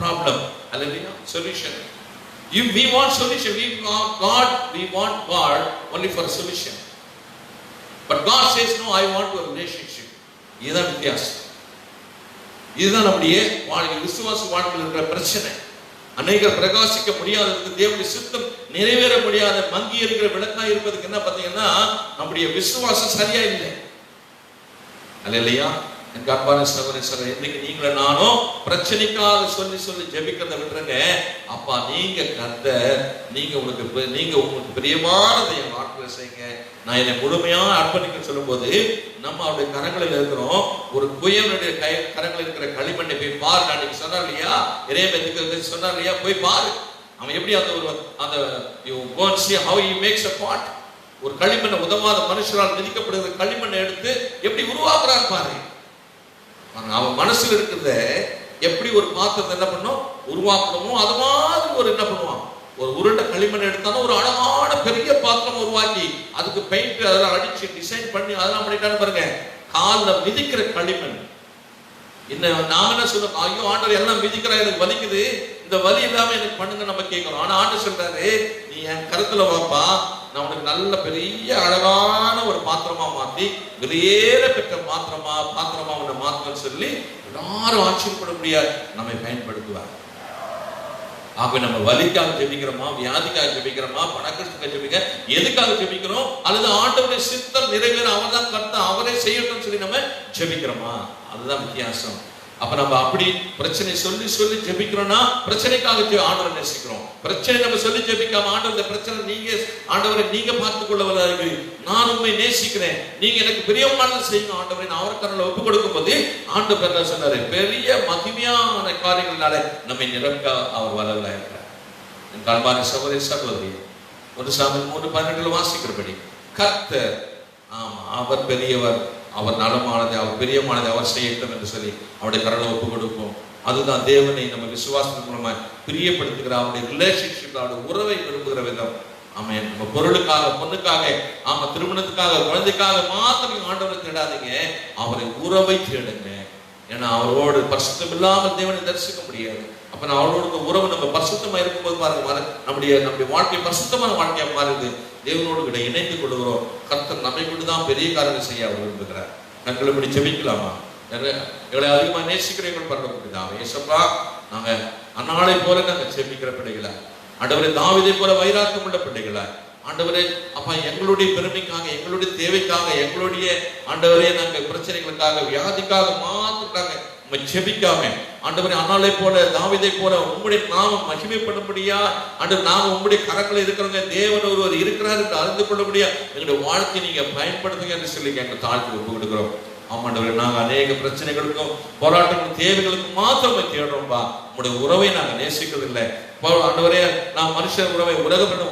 problem. Hallelujah. Solution. We want solution. We want God only for a solution. But God says no, I want a relationship. இதுதான் வித்தியாசம். இதுதான் நம்முடைய விசுவாச வாழ்க்கையில் இருக்கிற பிரச்சனை. அநேகர் பிரகாசிக்க முடியாததுக்கு, தேவனுடைய சித்தம் நிறைவேற முடியாத மங்கி இருக்கிற விளக்காய் இருப்பதுக்கு என்ன பார்த்தீங்கன்னா நம்முடைய விசுவாசம் சரியா இல்லை. அல்லேலூயா. என் அன்பான சகோதரர்களே, இன்னைக்கு நீங்களும் நானும் பிரச்சனைக்காக சொல்லி ஜெபிக்கிறத விட்டுருங்க. அப்பா நீங்க கர்த்தர், நீங்க உங்களுக்கு பிரியமானதை என் வாழ்க்கையில செய்யுங்க, நான் என்னை முழுமையா அர்ப்பணிக்க சொல்லும் போது நம்ம அவருடைய கரங்களில் இருக்கிறோம். ஒரு குயவனுடைய கரங்களில் இருக்கிற களிமண்ணை போய் பாரு. அன்னைக்கு சொன்னார் இல்லையா, இறைவனுக்கு சொன்னார் இல்லையா, போய் பாரு. அவன் எப்படி அந்த you go and see how he makes a pot. ஒரு களிமண்ணை உதவாத மனுஷரால் மிதிக்கப்படுகிற களிமண்ணை எடுத்து எப்படி உருவாக்குறான்னு பாருங்க. அவன் மனசுல இருக்கிறத எப்படி ஒரு பாத்திரத்தை என்ன பண்ணும் உருவாக்கணுமோ அது மாதிரி ஒரு என்ன பண்ணுவான், ஒரு உருண்டை களிமண் எடுத்தாலும் ஒரு அழகான பெரிய பாத்திரம் உருவாக்கி அதுக்கு பெயிண்ட் அதெல்லாம் அடிச்சு டிசைன் பண்ணி அதெல்லாம் பண்ணிட்டான்னு பாருங்க. காலில் மிதிக்கிற களிமண் இன்னும் நாம என்ன சொல்றோம், ஐயோ ஆண்டவர் எல்லாம் மிதிக்கிறா எனக்கு வலிக்குது, இந்த வலி இல்லாம எனக்கு பண்ணுங்க நம்ம கேட்கிறோம். ஆனா ஆண்டவர் சொல்றாரு, நீ என் கருத்துல வாப்பா, நான் உனக்கு நல்ல பெரிய அழகான ஒரு பாத்திரமா மாத்தி வெளியேற பெற்ற பாத்திரமா உன்னை மாத்தணும்னு சொல்லி எல்லாரும் ஆச்சரியப்பட முடியாது நம்மை பயன்படுத்துவார். ஆக நம்ம வலிக்காக ஜெபிக்கிறோமா, வியாதிக்காக ஜெபிக்கிறோமா, பணக்கஷ்டத்துக்காக ஜெபிக்க எதுக்காக ஜெபிக்கிறோம், அல்லது ஆண்டவருடைய சித்தம் நிறைவேற அவர் தான் கர்த்தர் அவரே செய்யட்டும் சொல்லி நம்ம ஜெபிக்கிறோமா, அதுதான் வித்தியாசம். அப்ப நம்ம அப்படி பிரச்சனை சொல்லி சொல்லி ஜெபிக்கிறோம்னா பிரச்சனைக்காக ஆண்டவரை நேசிக்கிறோம். பிரச்சனை நம்ம சொல்லி ஜெபிக்காம ஆண்டவர் இந்த பிரச்சனை நீங்க ஆண்டவரை நீங்க பார்த்துக் கொள்ளவராக, நான் உண்மை நேசிக்கிறேன், நீங்க எனக்கு பிரியமானது செய்யுங்க ஆண்டவரை நான் அவர் கரங்களை ஒப்புக் கொடுக்கும் போது ஆண்டவர் என்ன சொன்னாரு, பெரிய மகிமையான காரியங்களால நம்மை நிரப்ப அவர் வரலாக இருக்கிறார். என் அன்பான சகோதரி சகோதரி 1 சாமுவேல் 3:18 வாசிக்கிறபடி கர்த்தர் அவர் பெரியவர், அவர் நலமானது, அவர் பிரியமானது அவர் செய்யட்டும் என்று சொல்லி அவருடைய கரங்களை ஒப்புக் கொடுப்போம். அதுதான் தேவனை நம்ம விசுவாசத்தின் மூலமா பிரியப்படுத்துகிற அவருடைய ரிலேஷன்ஷிப், அவருடைய உறவை விரும்புகிற விதம். ஆமென். நம்ம பொருளுக்காக, பொண்ணுக்காக, திருமணத்துக்காக, குழந்தைக்காக மாத்திரம் ஆண்டவரை தேடாதீங்க, அவரை உறவை தேடுங்க. ஏன்னா அவரோடு பரிசுத்தம் இல்லாமல் தேவனை தரிசிக்க முடியாது. அப்ப நான் அவரோட உறவு நம்ம பரிசுத்தமா இருக்கும்போது பாருங்க, நம்முடைய வாழ்க்கை பரிசுத்தமான வாழ்க்கையா மாறுது. தேவனோடு கிட்ட இணைந்து கொள்கிறோம். கர்த்தர் நம்மை கொண்டுதான் பெரிய காரியங்கள் செய்ய அவர் விரும்புகிறார். நாங்கள் இப்படி ஜெபிக்கலாமா? எங்களை அதிகமா நேசிக்கிற எங்கள் பரலோகப்பிதாவே, இயேசுப்பா, நாங்க அன்னாளை போல நாங்க ஜெபிக்கிற பிள்ளைகளா, ஆண்டவரே தாவீதை போல வைராக்கியம் உள்ள பிள்ளைகளா, ஆண்டவரே அப்பா எங்களுடைய பெருமைக்காக, எங்களுடைய தேவைக்காக, எங்களுடைய ஆண்டவரே நாங்கள் பிரச்சனைகளுக்காக, வியாதிக்காக மாத்திட்டாங்க ஜெபிக்காம ஆண்டவரே அன்னாளை போல தாவீதை போல உம்முடைய நாமம் மகிமைப்படும்படியா ஆண்டவர் நாம உம்முடைய கரங்களை இருக்கிறவங்க தேவன் ஒருவர் இருக்கிறார் என்று அறிந்து கொள்ளபடியா எங்களுடைய வாழ்க்கையை நீங்க பயன்படுத்துங்க என்று சொல்லி எங்கள் தாழ்த்தி ஒப்பு கொடுக்கிறோம். ஆமாண்டவரே, நாங்க அநேக பிரச்சனைகளுக்கும் போராட்டங்களுக்கும் தேவைகளுக்கும் மாத்திரமே தேடுறோம்பா. உங்களுடைய உறவை நாங்க நேசிக்கிறது இல்லை ஆண்டவரே. நான் மனுஷன் உறவை,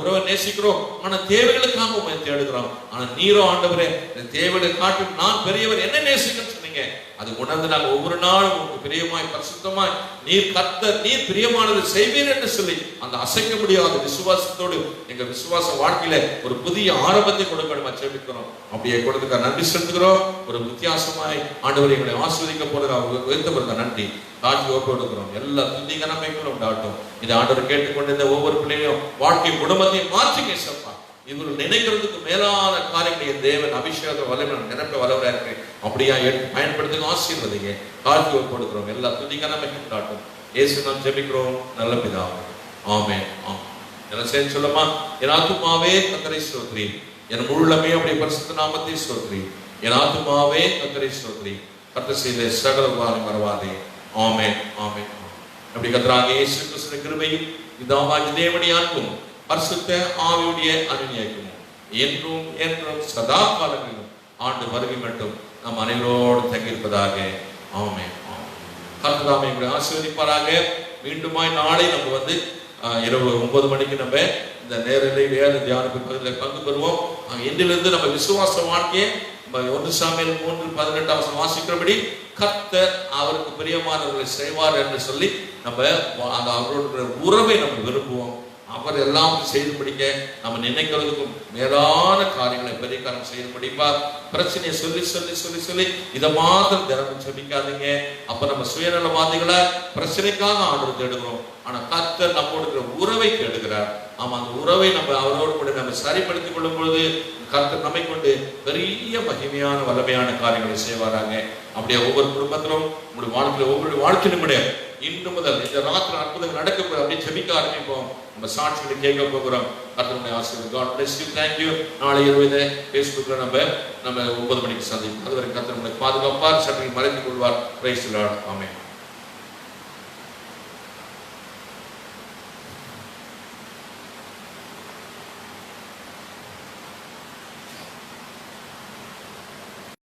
உறவை நேசிக்கிறோம், ஆனா தேவைகளுக்காக உண்மை தேடுகிறோம். ஆனா நீரோ ஆண்டவரே தேவைகளை காட்டும் நான் பெரியவர், என்ன நேசிக்கணும்னு சொன்னீங்க. அது உணர்ந்து நாங்கள் ஒவ்வொரு நாளும் உங்களுக்கு பிரியமாய் பரிசுத்தமாய் நீர் கர்த்தர் நீர் பிரியமானது செய்வீர் என்று சொல்லி அந்த அசைக்க முடியாத விசுவாசத்தோடு எங்க விசுவாச வாழ்க்கையில ஒரு புதிய ஆரம்பத்தை கொடுக்கணுமா ஜெபிக்கிறோம். அப்படியே கொடுத்துக்க நன்றி செலுத்துகிறோம். ஒரு வித்தியாசமாய் ஆண்டவரை எங்களை ஆஸ்வதிக்க போறது உயர்த்தப்படுத்த நன்றி தாழ்த்தி ஒப்பு கொடுக்கிறோம். எல்லா துதிக நன்மைகளும் உண்டாகட்டும். இதை ஆண்டவர் கேட்டுக்கொண்டிருந்த ஒவ்வொரு பிள்ளையும் வாழ்க்கை குடும்பத்தையும் மாற்றிங்க சப்பா. இவர்கள் நினைக்கிறதுக்கு மேலான காரியங்களை தேவன் அபிஷேக வல்லமை நிரப்ப வல்லவரா இருக்கு. அப்படியா எடுத்து பயன்படுத்துங்க, ஆசீர்வதிங்க. தாழ்த்தி ஒப்பு கொடுக்கிறோம். எல்லா துதிக நன்மைகளும் உண்டாகட்டும். இயேசு நாம் ஜெபிக்கிறோம் நல்ல பிதாவே, ஆமென். எல்லாம் சேர்ந்து சொல்லமா, என் ஆத்துமாவே கர்த்தரை ஸ்தோத்திரி, என் முழுமே அப்படியே பரிசுத்த நாமத்தை ஸ்தோத்திரி, என் ஆத்துமாவே கர்த்தரை ஸ்தோத்திரி, கர்த்தர் செய்த சகல உபகாரம் மறவாதே. ஆமென், ஆமென். அப்படி கர்த்தராகிய இயேசு கிறிஸ்துவின் கிருபையும் பிதாவாகிய தேவனுடைய அன்பும் பரிசுத்த ஆவியுடைய அனுநியாயமும் என்றும் என்றும் சதா காலங்களிலும் ஆண்டு வருகை மட்டும் நம் அனைவரோடு தங்கியிருப்பதாக. ஆமென். கர்த்தர் தாமே எங்களை ஆசீர்வதிப்பாராக. மீண்டுமாய் நாளை நம்ம இரவு 9 மணிக்கு நம்ம இந்த நேரலை வேத தியானத்தில் பங்கு பெறுவோம். இன்றிலிருந்து நம்ம விசுவாச வாழ்க்கையை 1 சாமுவேல் 3:18 வாசிக்கிறபடி கர்த்தர் அவருக்கு பிரியமானவர்களை செய்வார் என்று சொல்லி நம்ம அவரோட உறவை நம்ம விரும்புவோம். அவர் எல்லாம் செய்து முடிக்க நம்ம நினைக்கிறதுக்கும் மேலான காரியங்களை பெரிய காரணம் செய்து முடிப்பார். பிரச்சனையை சொல்லி சொல்லி சொல்லி சொல்லி இதை மாத்திரம் தினமும் ஜெபிக்காதீங்க. அப்ப நம்ம சுயநலவாதிகளை பிரச்சனைக்காக ஆண்டவர் தேடுகிறோம். ஆனா கர்த்தர் நம்மோடு உறவை தேடுகிறார். ஆமா, அந்த உறவை நம்ம அவரோடு கூட நம்ம சரிப்படுத்திக் கொள்ளும் பொழுது கர்த்தர் நம்மை கொண்டு பெரிய மகிமையான வல்லமையான காரியங்களை செய்வாராங்க. அப்படியே ஒவ்வொரு குடும்பத்திலும் நம்முடைய வாழ்க்கையில ஒவ்வொரு வாழ்க்கையிலும் கூட இன்று முதல் இந்த ராத்திரி அற்புதங்கள் நடக்க அப்படியே ஜெபிக்க ஆரம்பிப்போம். நம்ம சாட்சிகளை கேட்க போகிறோம். கர்த்தருடைய ஆசீர்வாதம். God bless you. Thank you. நாளை இரவு Facebookல நம்ம 9 மணிக்கு சந்திப்போம். அதுவரை கர்த்தர் நம்மை பாதுகாப்பார், சற்று மறைத்துக் கொள்வார். Praise the Lord. Amen.